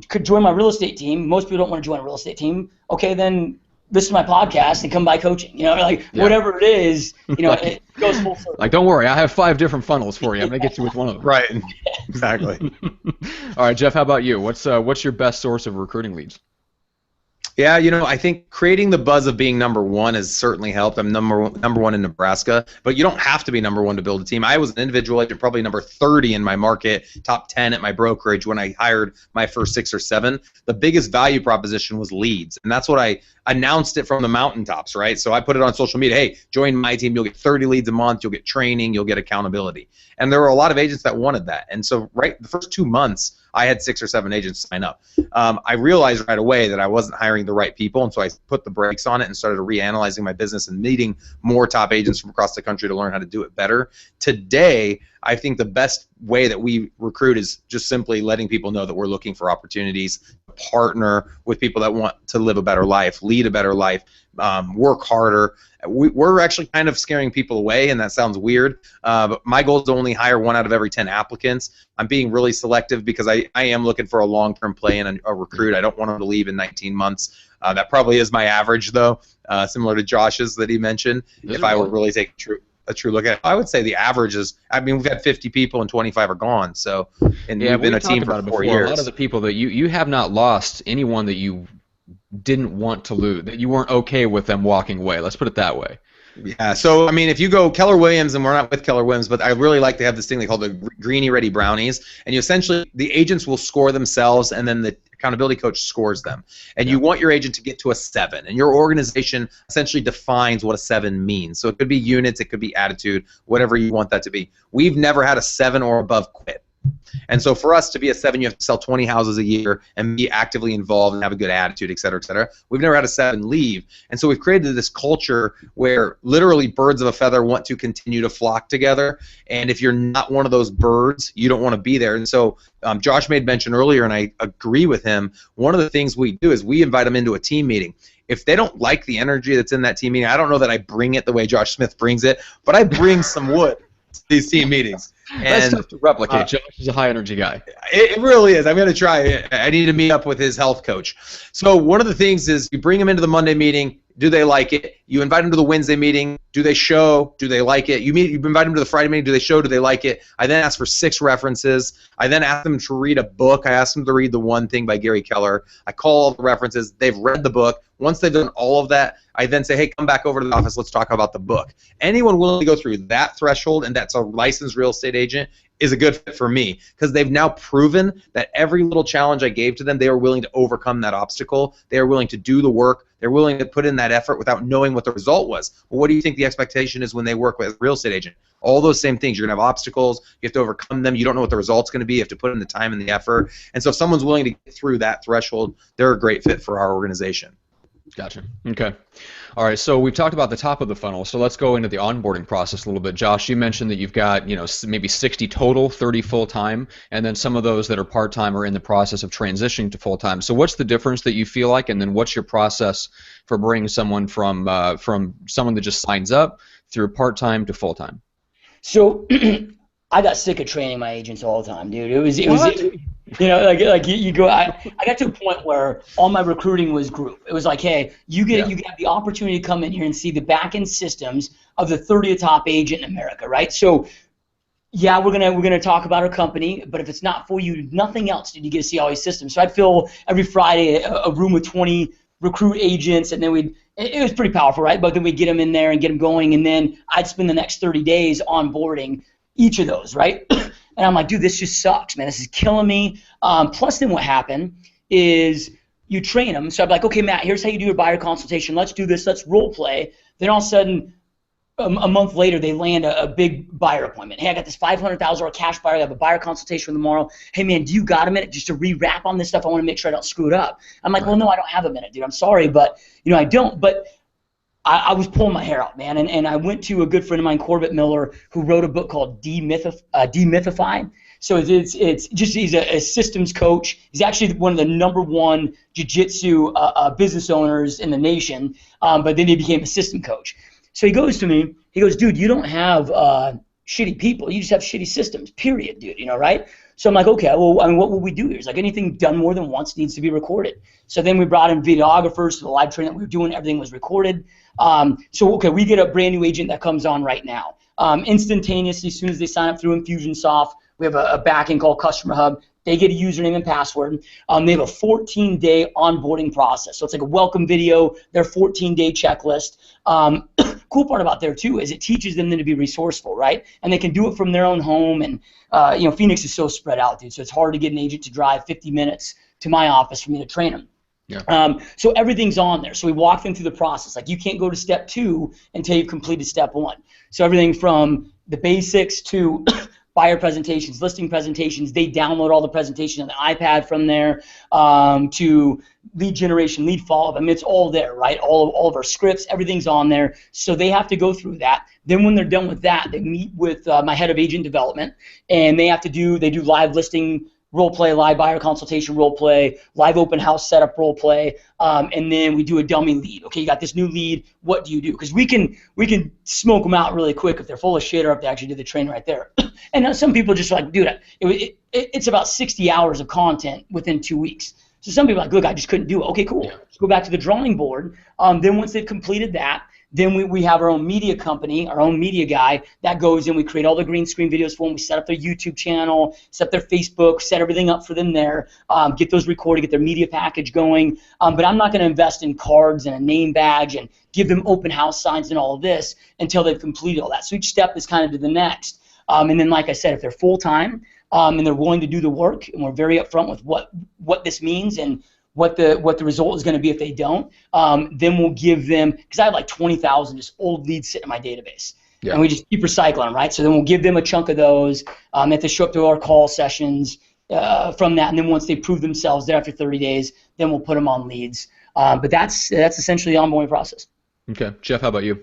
could join my real estate team. Most people don't want to join a real estate team. Okay, then listen to my podcast and come buy coaching. Whatever it is, it goes full circle. Like, don't worry, I have 5 different funnels for you. I'm gonna get you with one of them. Right. Exactly. All right, Jeff, how about you? What's your best source of recruiting leads? Yeah, I think creating the buzz of being number one has certainly helped. I'm number one in Nebraska, but you don't have to be number one to build a team. I was an individual agent, probably number 30 in my market, top 10 at my brokerage when I hired my first 6 or 7. The biggest value proposition was leads, and that's what I announced it from the mountaintops, right? So I put it on social media. Hey, join my team. You'll get 30 leads a month. You'll get training. You'll get accountability. And there were a lot of agents that wanted that. And so the first 2 months, I had 6 or 7 agents sign up. I realized right away that I wasn't hiring the right people, and so I put the brakes on it and started reanalyzing my business and meeting more top agents from across the country to learn how to do it better. Today, I think the best way that we recruit is just simply letting people know that we're looking for opportunities, partner with people that want to live a better life, lead a better life, work harder. We're actually kind of scaring people away, and that sounds weird, but my goal is to only hire 1 out of every 10 applicants. I'm being really selective because I am looking for a long-term play in a recruit. I don't want them to leave in 19 months. That probably is my average, though, similar to Josh's that he mentioned. If I were really taking a true look at it, I would say the average is, we've had 50 people and 25 are gone. So, and we've been a team for 4 years. A lot of the people that you have not lost anyone that you didn't want to lose, that you weren't okay with them walking away. Let's put it that way. Yeah, so if you go Keller Williams, and we're not with Keller Williams, but I really like to have this thing they call the Greenie Ready Brownies, and essentially the agents will score themselves, and then the accountability coach scores them. And you want your agent to get to a 7, and your organization essentially defines what a 7 means. So it could be units, it could be attitude, whatever you want that to be. We've never had a 7 or above quit. And so for us to be a 7, you have to sell 20 houses a year and be actively involved and have a good attitude, et cetera, et cetera. We've never had a 7 leave. And so we've created this culture where literally birds of a feather want to continue to flock together. And if you're not one of those birds, you don't want to be there. And so Josh made mention earlier, and I agree with him, one of the things we do is we invite them into a team meeting. if they don't like the energy that's in that team meeting, I don't know that I bring it the way Josh Smith brings it, but I bring some wood to these team meetings. And that's tough to replicate. Josh is a high energy guy. It really is. I'm going to try. I need to meet up with his health coach. So one of the things is you bring them into the Monday meeting. Do they like it? You invite them to the Wednesday meeting. Do they show? Do they like it? You invite them to the Friday meeting. Do they show? Do they like it? I then ask for 6 references. I then ask them to read a book. I ask them to read The One Thing by Gary Keller. I call all the references. They've read the book. Once they've done all of that, I then say, hey, come back over to the office. Let's talk about the book. Anyone willing to go through that threshold, and that's a licensed real estate agent, is a good fit for me, because they've now proven that every little challenge I gave to them, they are willing to overcome that obstacle. They are willing to do the work. They're willing to put in that effort without knowing what the result was. Well, what do you think the expectation is when they work with a real estate agent? All those same things. You're going to have obstacles. You have to overcome them. You don't know what the result's going to be. You have to put in the time and the effort. And so if someone's willing to get through that threshold, they're a great fit for our organization. Gotcha. Okay. All right. So we've talked about the top of the funnel. So let's go into the onboarding process a little bit. Josh, you mentioned that you've got, maybe 60 total, 30 full-time, and then some of those that are part-time are in the process of transitioning to full-time. So what's the difference that you feel like, and then what's your process for bringing someone from someone that just signs up through part-time to full-time? So I got sick of training my agents all the time, dude. It was you go. I got to a point where all my recruiting was group. It was like, hey, you get the opportunity to come in here and see the back end systems of the 30th top agent in America, right? So yeah, we're gonna talk about our company, but if it's not for you, nothing else did you get to see all these systems. So I'd fill every Friday a room with 20 recruit agents, and then it was pretty powerful, right? But then we'd get them in there and get them going, and then I'd spend the next 30 days onboarding each of those, right? And I'm like, dude, this just sucks, man. This is killing me. Plus, then what happened is you train them. So I'm like, okay, Matt, here's how you do your buyer consultation. Let's do this. Let's role play. Then all of a sudden, a month later, they land a big buyer appointment. Hey, I got this $500,000 cash buyer. I have a buyer consultation tomorrow. Hey, man, do you got a minute just to rewrap on this stuff? I want to make sure I don't screw it up. I'm like, well, no, I don't have a minute, dude. I'm sorry, but I don't. But I was pulling my hair out, man, and I went to a good friend of mine, Corbett Miller, who wrote a book called Demythify. So it's just, he's a systems coach. He's actually one of the #1 jiu-jitsu business owners in the nation, but then he became a system coach. So he goes to me, he goes, dude, you don't have shitty people, you just have shitty systems, period, dude, right? So I'm like, okay, well, I mean, what will we do here? He's like, anything done more than once needs to be recorded. So then we brought in videographers to the live training that we were doing. Everything was recorded. Okay, we get a brand new agent that comes on right now. Instantaneously, as soon as they sign up through Infusionsoft, we have a backend called Customer Hub. They get a username and password. They have a 14-day onboarding process. So it's like a welcome video, their 14-day checklist. Cool part about there, too, is it teaches them to be resourceful, right? And they can do it from their own home. And, Phoenix is so spread out, dude, so it's hard to get an agent to drive 50 minutes to my office for me to train them. Yeah. So everything's on there. So we walk them through the process. Like, you can't go to step 2 until you've completed step 1. So everything from the basics to buyer presentations, listing presentations, they download all the presentations on the iPad from there, to lead generation, lead follow-up. I mean, it's all there, right? All of our scripts, everything's on there. So they have to go through that. Then when they're done with that, they meet with my head of agent development, and they do live listing role play, live buyer consultation role play, live open house setup role play, and then we do a dummy lead. Okay, you got this new lead. What do you do? Because we can smoke them out really quick if they're full of shit or if they actually did the training right there. And some people just like, dude, it's about 60 hours of content within 2 weeks. So some people are like, look, I just couldn't do it. Okay, cool. Let's go back to the drawing board. Then once they've completed that, then we have our own media company, our own media guy that goes in. We create all the green screen videos for them. We set up their YouTube channel, set up their Facebook, set everything up for them there, get those recorded, get their media package going. But I'm not going to invest in cards and a name badge and give them open house signs and all of this until they've completed all that. So each step is kind of to the next. And then, like I said, if they're full-time and they're willing to do the work, and we're very upfront with what this means and what the result is going to be if they don't, then we'll give them, because I have like 20,000 just old leads sitting in my database. Yeah. And we just keep recycling them, right? So then we'll give them a chunk of those. They have to show up to our call sessions from that, and then once they prove themselves there after 30 days, then we'll put them on leads. But that's essentially the onboarding process. Okay. Jeff, how about you?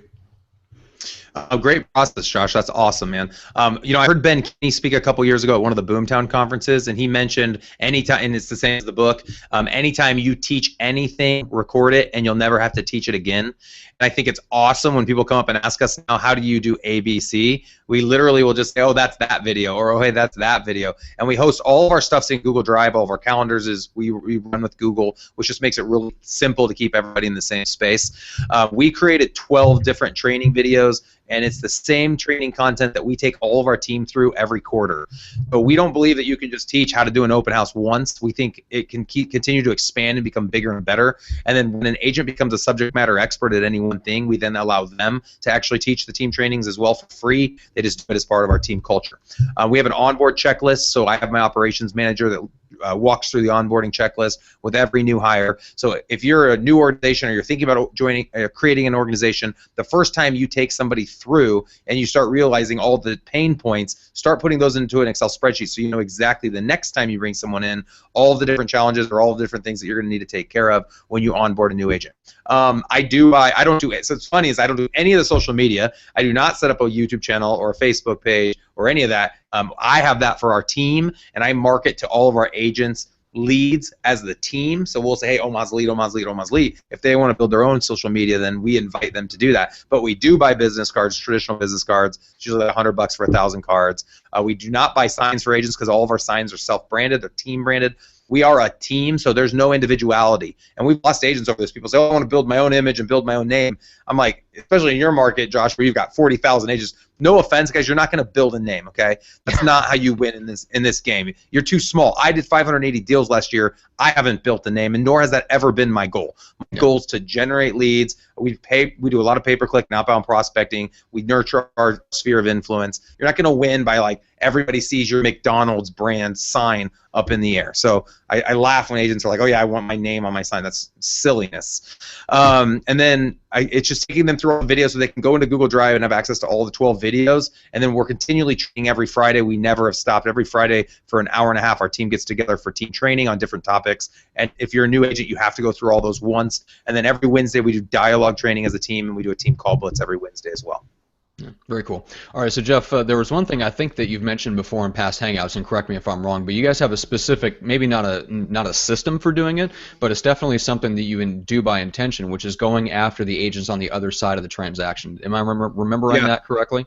Great process, Josh. That's awesome, man. I heard Ben Kinney speak a couple years ago at one of the Boomtown conferences, and he mentioned anytime, and it's the same as the book, anytime you teach anything, record it, and you'll never have to teach it again. And I think it's awesome when people come up and ask us now, how do you do ABC? We literally will just say, oh, that's that video, or oh, hey, that's that video. And we host all of our stuffs in Google Drive. All of our calendars is we run with Google, which just makes it really simple to keep everybody in the same space. We created 12 different training videos, and it's the same training content that we take all of our team through every quarter. But we don't believe that you can just teach how to do an open house once. We think it can continue to expand and become bigger and better. And then when an agent becomes a subject matter expert at any one thing, we then allow them to actually teach the team trainings as well for free. They just do it as part of our team culture. We have an onboard checklist, so I have my operations manager that walks through the onboarding checklist with every new hire. So if you're a new organization or you're thinking about creating an organization, the first time you take somebody through and you start realizing all the pain points, start putting those into an Excel spreadsheet so you know exactly the next time you bring someone in, all of the different challenges or all the different things that you're going to need to take care of when you onboard a new agent. I don't do it. So it's funny is I don't do any of the social media. I do not set up a YouTube channel or a Facebook page or any of that. I have that for our team, and I market to all of our agents leads as the team. So we'll say, hey, Omaha's lead, Omaha's lead, Omaha's lead. If they want to build their own social media, then we invite them to do that. But we do buy business cards, traditional business cards. It's usually like $100 for 1,000 cards. We do not buy signs for agents because all of our signs are self-branded. They're team-branded. We are a team, so there's no individuality. And we've lost agents over this. People say, oh, I want to build my own image and build my own name. I'm like, especially in your market, Josh, where you've got 40,000 agents, no offense, guys, you're not going to build a name, okay? That's not how you win in this game. You're too small. I did 580 deals last year. I haven't built a name, and nor has that ever been my goal. My goal is to generate leads. We do a lot of pay-per-click and outbound prospecting. We nurture our sphere of influence. You're not going to win by like everybody sees your McDonald's brand sign up in the air. So I laugh when agents are like, oh yeah, I want my name on my sign. That's silliness. And then it's just taking them through all the videos so they can go into Google Drive and have access to all the 12 videos. And then we're continually training every Friday. We never have stopped. Every Friday for an hour and a half, our team gets together for team training on different topics. And if you're a new agent, you have to go through all those once. And then every Wednesday we do dialogue training as a team, and we do a team call blitz every Wednesday as well. Yeah, very cool. All right, so Jeff, there was one thing I think that you've mentioned before in past Hangouts, and correct me if I'm wrong, but you guys have a specific, maybe not a system for doing it, but it's definitely something that you do by intention, which is going after the agents on the other side of the transaction. Am I remembering that correctly?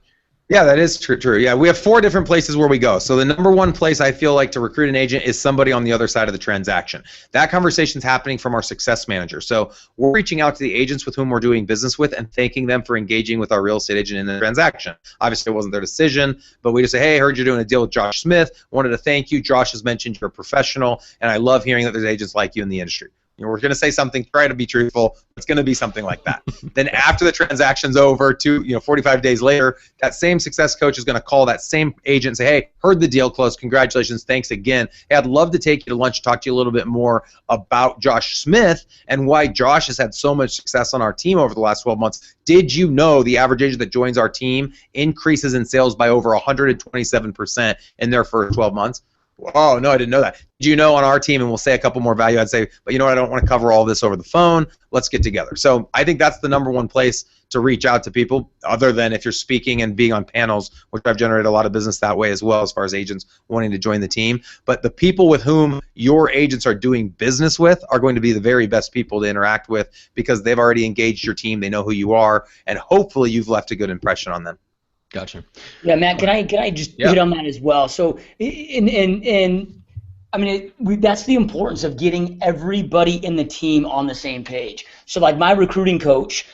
Yeah, that is true. Yeah, we have 4 different places where we go. So the number one place I feel like to recruit an agent is somebody on the other side of the transaction. That conversation is happening from our success manager. So we're reaching out to the agents with whom we're doing business with and thanking them for engaging with our real estate agent in the transaction. Obviously, it wasn't their decision, but we just say, hey, I heard you're doing a deal with Josh Smith. Wanted to thank you. Josh has mentioned you're a professional, and I love hearing that there's agents like you in the industry. We're going to say something, try to be truthful. It's going to be something like that. Then after the transaction's over, 45 days later, that same success coach is going to call that same agent and say, hey, heard the deal close. Congratulations. Thanks again. Hey, I'd love to take you to lunch, talk to you a little bit more about Josh Smith and why Josh has had so much success on our team over the last 12 months. Did you know the average agent that joins our team increases in sales by over 127% in their first 12 months? Oh, no, I didn't know that. Did you know on our team, and we'll say a couple more value, I'd say, but you know what, I don't want to cover all this over the phone. Let's get together. So I think that's the number one place to reach out to people, other than if you're speaking and being on panels, which I've generated a lot of business that way as well, as far as agents wanting to join the team. But the people with whom your agents are doing business with are going to be the very best people to interact with because they've already engaged your team, they know who you are, and hopefully you've left a good impression on them. Gotcha. Yeah, Matt, can I just hit on that as well? So, that's the importance of getting everybody in the team on the same page. So, like my recruiting coach,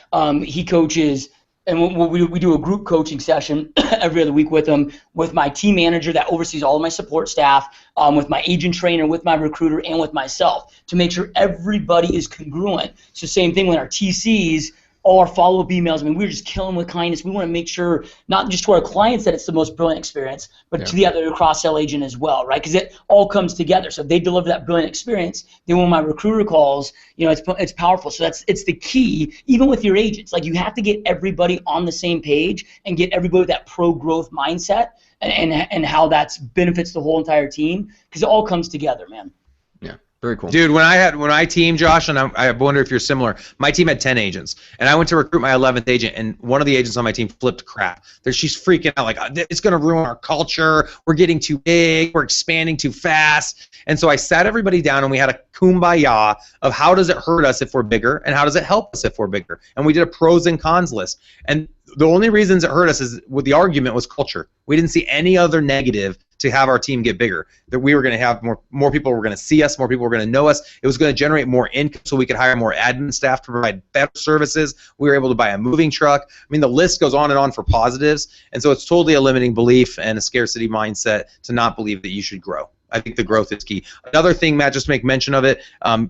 he coaches, and we do a group coaching session every other week with him, with my team manager that oversees all of my support staff, with my agent trainer, with my recruiter, and with myself to make sure everybody is congruent. So, same thing with our TCs. All our follow-up emails, we're just killing with kindness. We want to make sure, not just to our clients that it's the most brilliant experience, but to the other cross-sell agent as well, right? Because it all comes together. So if they deliver that brilliant experience, then when my recruiter calls, it's powerful. So it's the key, even with your agents. Like you have to get everybody on the same page and get everybody with that pro-growth mindset and how that benefits the whole entire team because it all comes together, man. Yeah. Very cool. Dude, when I teamed, Josh, and I wonder if you're similar, my team had 10 agents, and I went to recruit my 11th agent, and one of the agents on my team flipped crap. She's freaking out, like, it's going to ruin our culture, we're getting too big, we're expanding too fast. And so I sat everybody down, and we had a kumbaya of how does it hurt us if we're bigger, and how does it help us if we're bigger. And we did a pros and cons list. And the only reasons it hurt us is with the argument was culture. We didn't see any other negative to have our team get bigger. That we were going to have more people were going to see us, more people were going to know us. It was going to generate more income so we could hire more admin staff to provide better services. We were able to buy a moving truck. I mean, the list goes on and on for positives. And so it's totally a limiting belief and a scarcity mindset to not believe that you should grow. I think the growth is key. Another thing, Matt, just to make mention of it,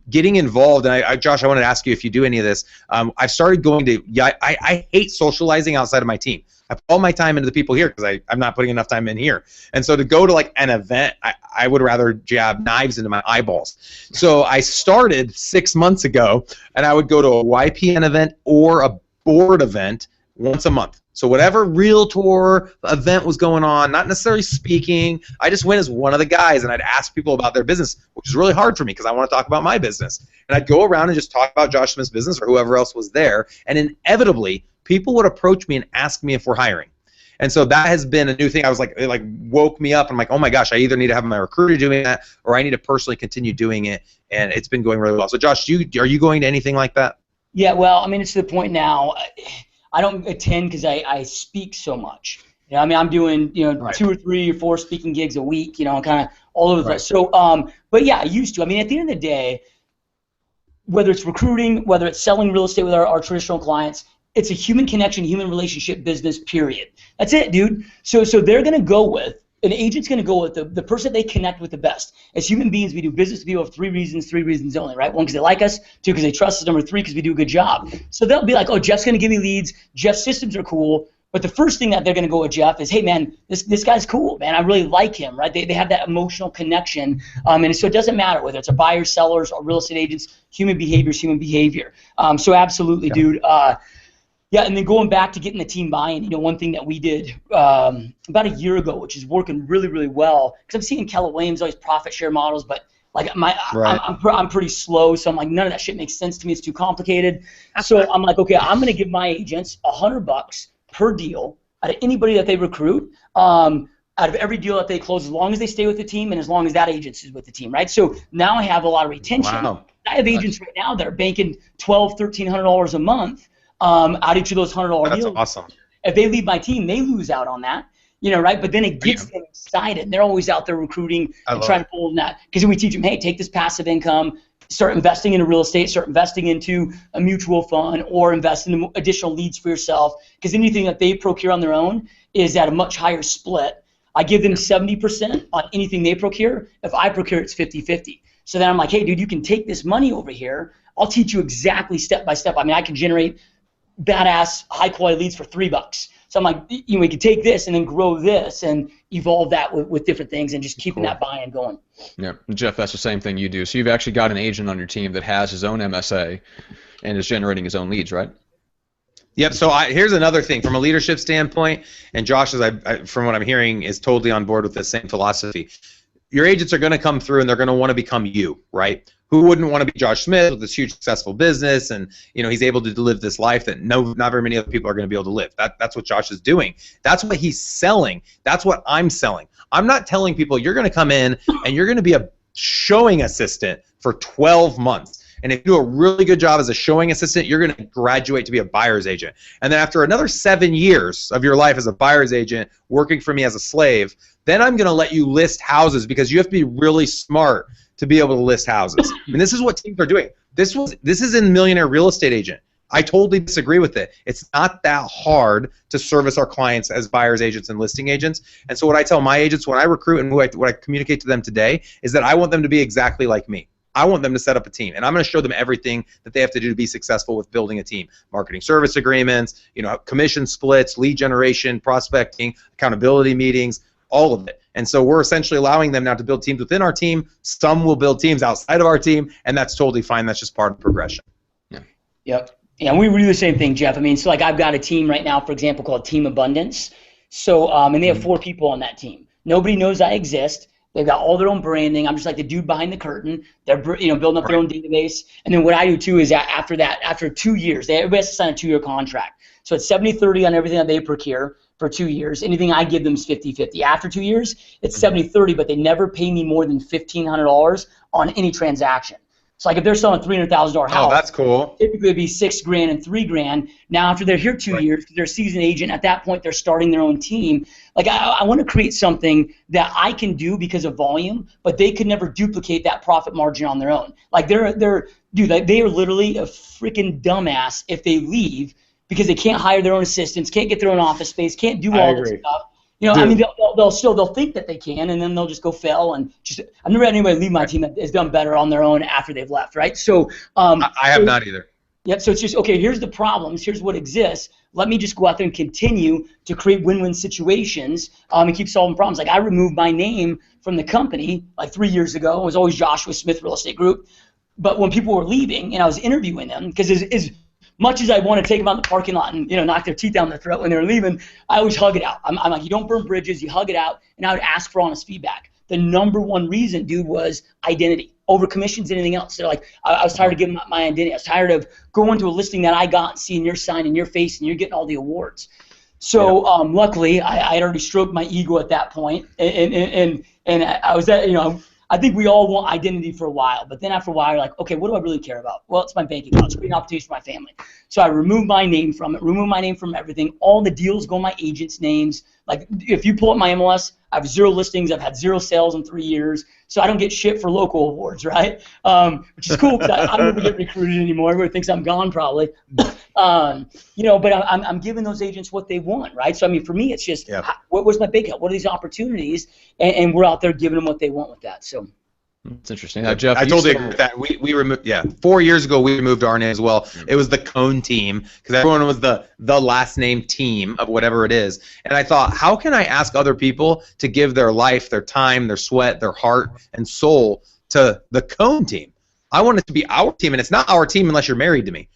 getting involved, and Josh, I wanted to ask you if you do any of this. I've started going to, I hate socializing outside of my team. I put all my time into the people here because I'm not putting enough time in here. And so to go to like an event, I would rather jab knives into my eyeballs. So I started 6 months ago, and I would go to a YPN event or a board event once a month. So whatever realtor event was going on, not necessarily speaking, I just went as one of the guys, and I'd ask people about their business, which is really hard for me because I want to talk about my business. And I'd go around and just talk about Josh Smith's business or whoever else was there, and inevitably, people would approach me and ask me if we're hiring. And so that has been a new thing. I was like, it like woke me up. I'm like, oh my gosh, I either need to have my recruiter doing that, or I need to personally continue doing it. And it's been going really well. So Josh, are you going to anything like that? Yeah, well, I mean, it's to the point now. I don't attend because I speak so much. You know, I mean, I'm doing, Right. 2 or 3 or 4 speaking gigs a week, kind of all over the place. So, but yeah, I used to. I mean, at the end of the day, whether it's recruiting, whether it's selling real estate with our traditional clients, it's a human connection, human relationship business, period. That's it, dude. So they're going to go with, an agent's going to go with the person they connect with the best. As human beings, we do business with people for 3 reasons only, right? 1, because they like us. 2, because they trust us. Number 3, because we do a good job. So they'll be like, oh, Jeff's going to give me leads. Jeff's systems are cool. But the first thing that they're going to go with Jeff is, hey, man, this guy's cool, man. I really like him, right? They have that emotional connection. And so it doesn't matter whether it's a buyer, sellers, or real estate agents. Human behavior is human behavior. So absolutely, dude. Yeah, and then going back to getting the team buy-in, one thing that we did about a year ago, which is working really, really well, because I'm seeing Keller Williams, all these profit share models, but like I'm pretty slow, so I'm like, none of that shit makes sense to me. It's too complicated. So I'm like, okay, I'm going to give my agents $100 per deal out of anybody that they recruit, out of every deal that they close, as long as they stay with the team and as long as that agent is with the team, right? So now I have a lot of retention. Wow. I have agents right now that are banking $1,200, $1,300 a month. Out each of those $100 deals. That's awesome. If they leave my team, they lose out on that, right? But then it gets them excited. They're always out there recruiting and trying to pull that. Because then we teach them, hey, take this passive income, start investing into real estate, start investing into a mutual fund, or invest in additional leads for yourself. Because anything that they procure on their own is at a much higher split. I give them 70% on anything they procure. If I procure, it's 50-50. So then I'm like, hey, dude, you can take this money over here. I'll teach you exactly step by step. I mean, I can generate badass high quality leads for $3. So I'm like, we could take this and then grow this and evolve that with different things and just keeping that buy-in going. Yeah, Jeff, that's the same thing you do. So you've actually got an agent on your team that has his own MSA and is generating his own leads, right? Yep. So here's another thing from a leadership standpoint, and Josh, from what I'm hearing, is totally on board with the same philosophy. Your agents are going to come through and they're going to want to become you, right? Who wouldn't want to be Josh Smith with this huge successful business, and he's able to live this life that not very many other people are going to be able to live. That's what Josh is doing. That's what he's selling. That's what I'm selling. I'm not telling people you're going to come in and you're going to be a showing assistant for 12 months. And if you do a really good job as a showing assistant, you're going to graduate to be a buyer's agent. And then after another 7 years of your life as a buyer's agent, working for me as a slave, then I'm going to let you list houses, because you have to be really smart to be able to list houses. I mean, this is what teams are doing. This is in Millionaire Real Estate Agent. I totally disagree with it. It's not that hard to service our clients as buyers agents and listing agents. And so what I tell my agents when I recruit and what I communicate to them today is that I want them to be exactly like me. I want them to set up a team, and I'm going to show them everything that they have to do to be successful with building a team. Marketing service agreements, commission splits, lead generation, prospecting, accountability meetings, all of it. And so we're essentially allowing them now to build teams within our team. Some will build teams outside of our team, and that's totally fine. That's just part of the progression. Yeah. Yep. Yeah, we do the same thing, Jeff. I mean, so like I've got a team right now, for example, called Team Abundance. So, and they have 4 people on that team. Nobody knows I exist. They've got all their own branding. I'm just like the dude behind the curtain. They're building up their own database. And then what I do too is that after 2 years, everybody has to sign a 2-year contract. So it's 70-30 on everything that they procure for 2 years. Anything I give them is 50-50. After 2 years, it's 70-30, but they never pay me more than $1,500 on any transaction. So like if they're selling a $300,000 house, that's cool. Typically it'd be $6,000 and $3,000. Now after they're here 2 years, they're a seasoned agent. At that point, they're starting their own team. Like I want to create something that I can do because of volume, but they could never duplicate that profit margin on their own. Like they are literally a freaking dumbass if they leave because they can't hire their own assistants, can't get their own office space, can't do all this stuff. I mean, they'll think that they can, and then they'll just go fail. And I've never had anybody leave my team that has done better on their own after they've left, right? So I have not either. Yep. So it's just okay. Here's the problems. Here's what exists. Let me just go out there and continue to create win-win situations and keep solving problems. Like I removed my name from the company like 3 years ago. It was always Joshua Smith Real Estate Group. But when people were leaving and I was interviewing them, because as much as I want to take them out in the parking lot and knock their teeth down their throat when they're leaving, I always hug it out. I'm like, you don't burn bridges, you hug it out, and I would ask for honest feedback. The number one reason, dude, was identity over commissions and anything else. They're like, I was tired of giving up my identity. I was tired of going to a listing that I got and seeing your sign and your face and you're getting all the awards. So luckily, I had already stroked my ego at that point, and I was at I think we all want identity for a while, but then after a while, you're like, okay, what do I really care about? Well, it's my bank account. It's creating opportunities for my family. So I removed my name from it, removed my name from everything. All the deals go my agents' names. Like if you pull up my MLS, I have 0 listings. I've had 0 sales in 3 years. So I don't get shit for local awards, right? Which is cool because I don't even get recruited anymore. Everybody thinks I'm gone probably. But I'm giving those agents what they want, right? So I mean, for me, it's just where's my bank account? What are these opportunities? And we're out there giving them what they want with that. So. That's interesting. Now, Jeff, I totally agree with that. We removed 4 years ago we removed our name as well. It was the Cohn team because everyone was the last name team of whatever it is. And I thought, how can I ask other people to give their life, their time, their sweat, their heart and soul to the Cohn team? I want it to be our team, and it's not our team unless you're married to me.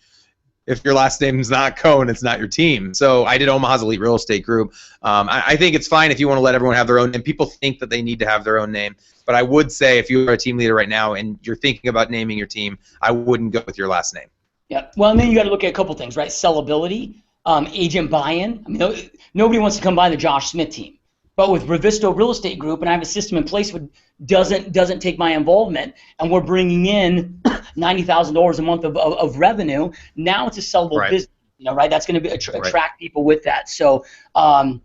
If your last name is not Cohn, it's not your team. So I did Omaha's Elite Real Estate Group. I think it's fine if you want to let everyone have their own name. People think that they need to have their own name. But I would say if you're a team leader right now and you're thinking about naming your team, I wouldn't go with your last name. Yeah. Well, and then you got to look at a couple things, right? Sellability, agent buy-in. I mean, nobody wants to come buy the Josh Smith team. But with Revisto Real Estate Group, and I have a system in place that doesn't take my involvement, and we're bringing in $90,000 a month of revenue. Now it's a sellable business, right? That's going to be attract people with that. So, I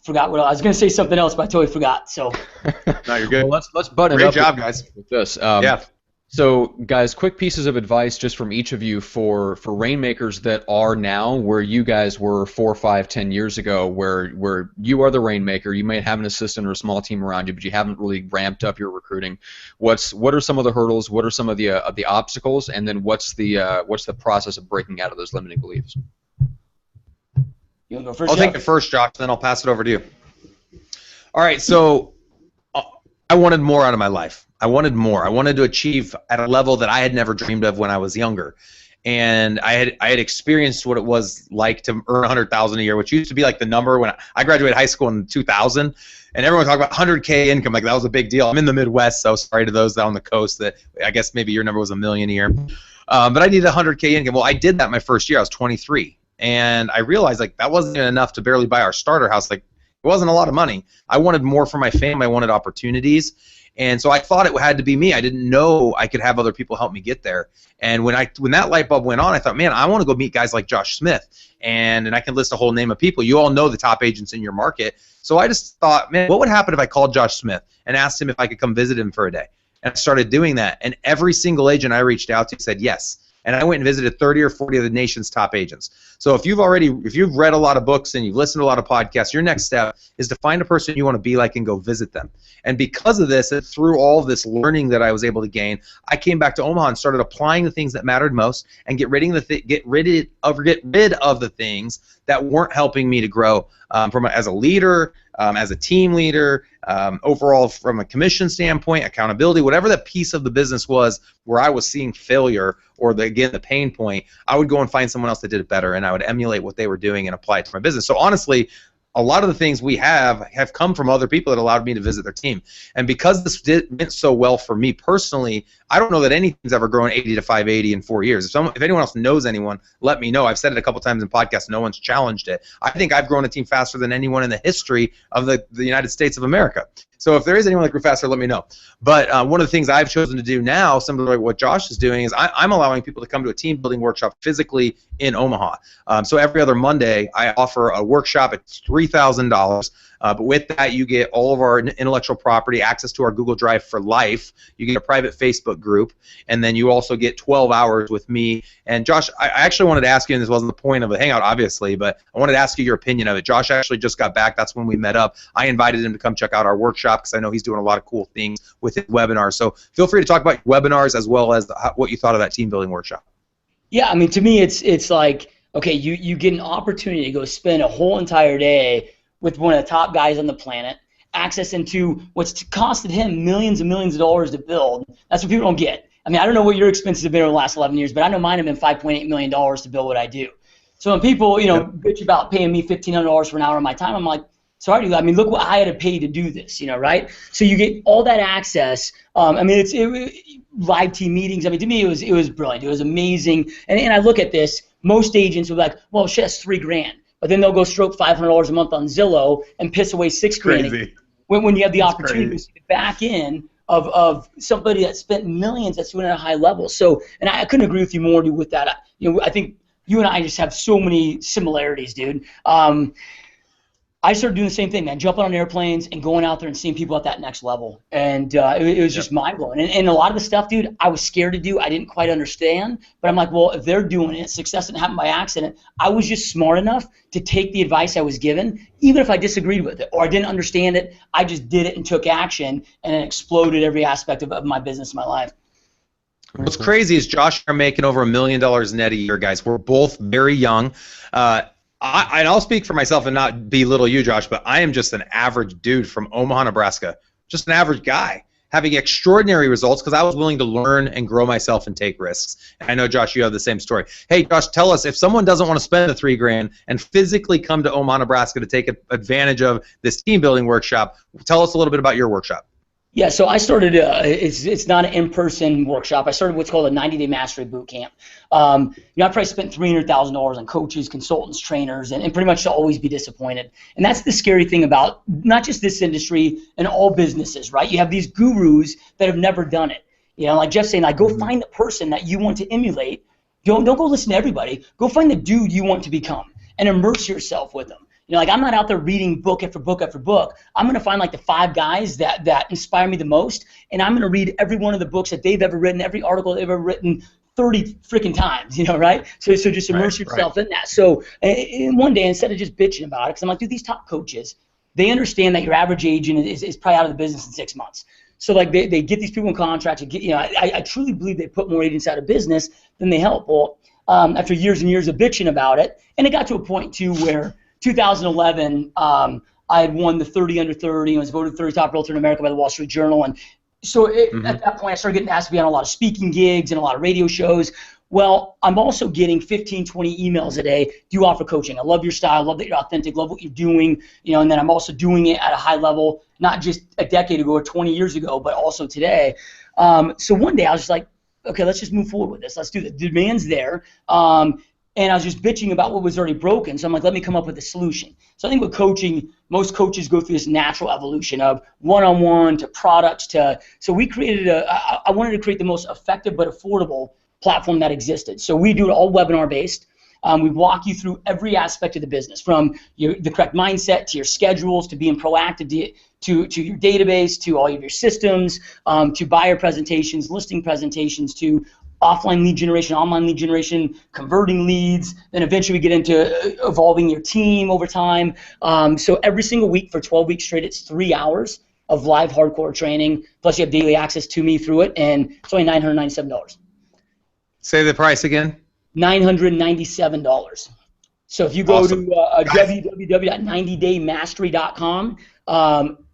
forgot what I was going to say something else, but I totally forgot. So, no, you're good. Well, let's button it Great up. Job, guys. With this. So, guys, quick pieces of advice just from each of you for rainmakers that are now where you guys were 4, 5, 10 years ago, where you are the rainmaker. You may have an assistant or a small team around you, but you haven't really ramped up your recruiting. What are some of the hurdles? What are some of the obstacles? And then what's the process of breaking out of those limiting beliefs? You want to go first? I'll take it first, Josh, then I'll pass it over to you. All right, so I wanted more out of my life. I wanted more. I wanted to achieve at a level that I had never dreamed of when I was younger. And I had experienced what it was like to earn $100,000 a year, which used to be like the number when I graduated high school in 2000, and everyone talked about $100K income, like that was a big deal. I'm in the Midwest, so sorry to those down on the coast that I guess maybe your number was $1 million a year. But I needed $100K income. Well, I did that my first year. I was 23, and I realized like that wasn't even enough to barely buy our starter house. Like it wasn't a lot of money. I wanted more for my family. I wanted opportunities. And so I thought it had to be me. I didn't know I could have other people help me get there. And when that light bulb went on, I thought, man, I want to go meet guys like Josh Smith. And I can list a whole name of people. You all know the top agents in your market. So I just thought, man, what would happen if I called Josh Smith and asked him if I could come visit him for a day? And I started doing that. And every single agent I reached out to said yes. And I went and visited 30 or 40 of the nation's top agents. So if you've read a lot of books and you've listened to a lot of podcasts, your next step is to find a person you want to be like and go visit them. And because of this, and through all of this learning that I was able to gain, I came back to Omaha and started applying the things that mattered most and get rid of the things that weren't helping me to grow as a leader, as a team leader, overall from a commission standpoint, accountability, whatever the piece of the business was where I was seeing failure or the pain point, I would go and find someone else that did it better, and I would emulate what they were doing and apply it to my business. So honestly, a lot of the things we have come from other people that allowed me to visit their team. And because this went so well for me personally, I don't know that anything's ever grown 80 to 580 in 4 years. If anyone else knows anyone, let me know. I've said it a couple times in podcasts. No one's challenged it. I think I've grown a team faster than anyone in the history of the United States of America. So if there is anyone that grew faster, let me know. But one of the things I've chosen to do now, similar to what Josh is doing, is I'm allowing people to come to a team building workshop physically in Omaha. So every other Monday, I offer a workshop at $3,000. But with that, you get all of our intellectual property, access to our Google Drive for life. You get a private Facebook group, and then you also get 12 hours with me. And Josh, I actually wanted to ask you, and this wasn't the point of the hangout, obviously, but I wanted to ask you your opinion of it. Josh actually just got back. That's when we met up. I invited him to come check out our workshop because I know he's doing a lot of cool things with his webinars. So feel free to talk about your webinars as well as what you thought of that team building workshop. Yeah, I mean, to me, it's like, okay, you get an opportunity to go spend a whole entire day with one of the top guys on the planet, access into what's costed him millions and millions of dollars to build. That's what people don't get. I mean, I don't know what your expenses have been over the last 11 years, but I know mine have been $5.8 million to build what I do. So when people, bitch about paying me $1,500 for an hour of my time, I'm like, sorry, dude, I mean, look what I had to pay to do this, right? So you get all that access. I mean, live team meetings. I mean, to me, it was brilliant. It was amazing. And I look at this, most agents are like, well, shit, that's $3,000. But then they'll go stroke $500 a month on Zillow and piss away $6,000 when you have the opportunity to see the back end of somebody that spent millions that's doing it at a high level. So, and I couldn't agree with you more, dude, with that. I think you and I just have so many similarities, dude. I started doing the same thing, man, jumping on airplanes and going out there and seeing people at that next level. And it was just mind-blowing. And a lot of the stuff, dude, I was scared to do. I didn't quite understand. But I'm like, well, if they're doing it, success didn't happen by accident. I was just smart enough to take the advice I was given, even if I disagreed with it or I didn't understand it. I just did it and took action, and it exploded every aspect of my business and my life. What's crazy is Josh and I are making over $1 million net a year, guys. We're both very young. And I'll speak for myself and not belittle you, Josh, but I am just an average dude from Omaha, Nebraska, just an average guy having extraordinary results because I was willing to learn and grow myself and take risks. And I know, Josh, you have the same story. Hey, Josh, tell us, if someone doesn't want to spend the $3,000 and physically come to Omaha, Nebraska to take advantage of this team building workshop, tell us a little bit about your workshop. Yeah, so I started, it's not an in-person workshop. I started what's called a 90-day mastery boot camp. I probably spent $300,000 on coaches, consultants, trainers, and pretty much to always be disappointed. And that's the scary thing about not just this industry and all businesses, right? You have these gurus that have never done it. Like Jeff's saying, like, go find the person that you want to emulate. Don't go listen to everybody. Go find the dude you want to become and immerse yourself with them. Like, I'm not out there reading book after book after book. I'm going to find like the 5 guys that inspire me the most, and I'm going to read every one of the books that they've ever written, every article they've ever written 30 freaking times, right? So just immerse yourself in that. So and one day, instead of just bitching about it, because I'm like, dude, these top coaches, they understand that your average agent is probably out of the business in 6 months. So like they get these people in contracts. And get, I truly believe they put more agents out of business than they help. Well, after years and years of bitching about it, and it got to a point too where 2011, I had won the 30 under 30 and was voted 30 top realtor in America by the Wall Street Journal. And so at that point, I started getting asked to be on a lot of speaking gigs and a lot of radio shows. Well, I'm also getting 15, 20 emails a day. Do you offer coaching? I love your style. Love that you're authentic. Love what you're doing. And then I'm also doing it at a high level, not just a decade ago or 20 years ago, but also today. So one day I was just like, okay, let's just move forward with this. Let's do it. The demand's there. And I was just bitching about what was already broken. So I'm like, let me come up with a solution. So I think with coaching, most coaches go through this natural evolution of one-on-one to products to. So we created I wanted to create the most effective but affordable platform that existed. So we do it all webinar-based. We walk you through every aspect of the business, from the correct mindset to your schedules to being proactive to your database to all of your systems to buyer presentations, listing presentations to offline lead generation, online lead generation, converting leads, then eventually we get into evolving your team over time. So every single week for 12 weeks straight, it's 3 hours of live hardcore training, plus you have daily access to me through it, and it's only $997. Say the price again. $997. So if you go to www.90daymastery.com,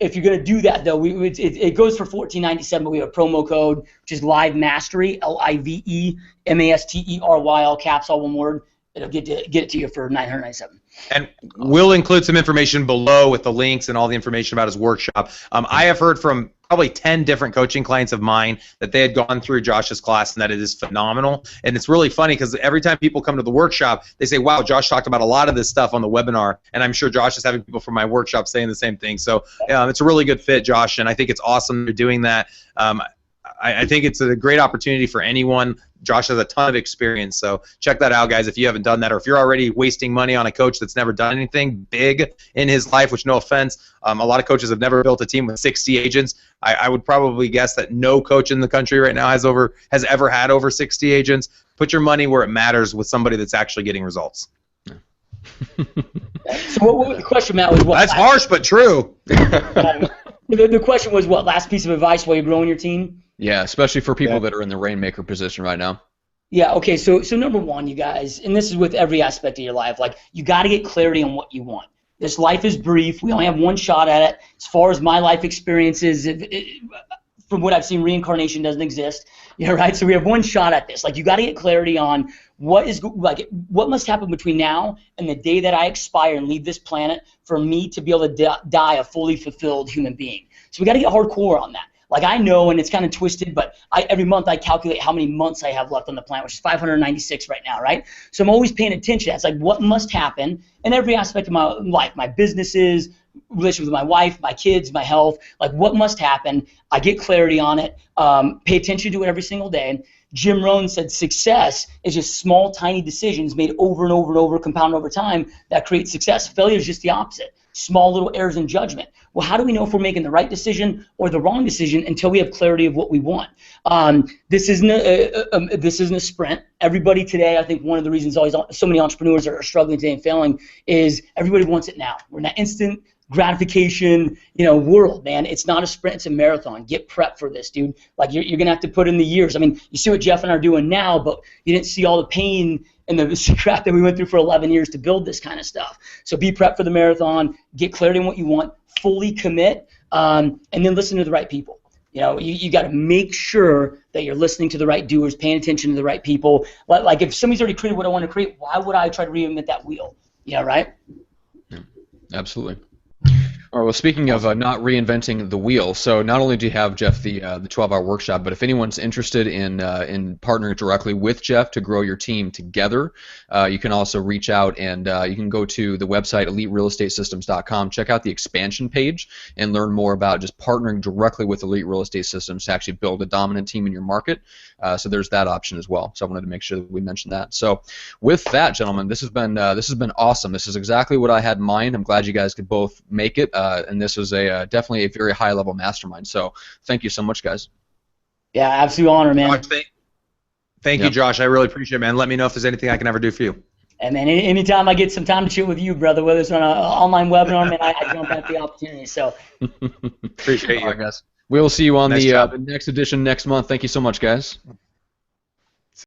if you're going to do that, though, it goes for $14.97, but we have a promo code, which is Live Mastery, LIVEMASTERY, all caps, all one word, it'll get it to you for $997. And we'll include some information below with the links and all the information about his workshop. I have heard from probably 10 different coaching clients of mine that they had gone through Josh's class and that it is phenomenal. And it's really funny because every time people come to the workshop, they say, wow, Josh talked about a lot of this stuff on the webinar. And I'm sure Josh is having people from my workshop saying the same thing. So it's a really good fit, Josh, and I think it's awesome you're doing that. I think it's a great opportunity for anyone. Josh has a ton of experience, so check that out, guys, if you haven't done that, or if you're already wasting money on a coach that's never done anything big in his life, which, no offense, a lot of coaches have never built a team with 60 agents. I would probably guess that no coach in the country right now has ever had over 60 agents. Put your money where it matters with somebody that's actually getting results. So what the question, Matt, was what? That's harsh, but true. The question was what? Last piece of advice while you're growing your team? Yeah, especially for people that are in the rainmaker position right now. Yeah, okay, so number one, you guys, and this is with every aspect of your life, like, you got to get clarity on what you want. This life is brief. We only have one shot at it. As far as my life experiences, from what I've seen, reincarnation doesn't exist. Right? So we have one shot at this. Like, you got to get clarity on what must happen between now and the day that I expire and leave this planet for me to be able to die a fully fulfilled human being. So we got to get hardcore on that. Like, I know, and it's kind of twisted, but every month I calculate how many months I have left on the planet, which is 596 right now, right? So I'm always paying attention. It's like, what must happen in every aspect of my life, my businesses, relationship with my wife, my kids, my health, like, what must happen? I get clarity on it, pay attention to it every single day. Jim Rohn said success is just small, tiny decisions made over and over and over, compounded over time, that create success. Failure is just the opposite. Small little errors in judgment. Well, how do we know if we're making the right decision or the wrong decision until we have clarity of what we want? This isn't a sprint. Everybody today, I think one of the reasons so many entrepreneurs are struggling today and failing is everybody wants it now. We're in that instant gratification, world, man. It's not a sprint, it's a marathon. Get prepped for this, dude. Like, you're gonna have to put in the years. I mean, you see what Jeff and I are doing now, but you didn't see all the pain and the crap that we went through for 11 years to build this kind of stuff. So be prepped for the marathon, get clarity on what you want, fully commit, and then listen to the right people. You got to make sure that you're listening to the right doers, paying attention to the right people. Like, if somebody's already created what I want to create, why would I try to reinvent that wheel? Right? Yeah, absolutely. All right, well, speaking of not reinventing the wheel, so not only do you have, Jeff, the 12-hour workshop, but if anyone's interested in partnering directly with Jeff to grow your team together, you can also reach out and you can go to the website eliterealestatesystems.com, check out the expansion page, and learn more about just partnering directly with Elite Real Estate Systems to actually build a dominant team in your market. So there's that option as well. So I wanted to make sure that we mentioned that. So with that, gentlemen, this has been awesome. This is exactly what I had in mind. I'm glad you guys could both make it. And this was definitely a very high-level mastermind. So thank you so much, guys. Yeah, absolute honor, man. Thank you, Josh. I really appreciate it, man. Let me know if there's anything I can ever do for you. And man, anytime I get some time to chill with you, brother, whether it's on an online webinar, man, I jump at the opportunity. So appreciate you, guys. We'll see you on the next edition next month. Thank you so much, guys.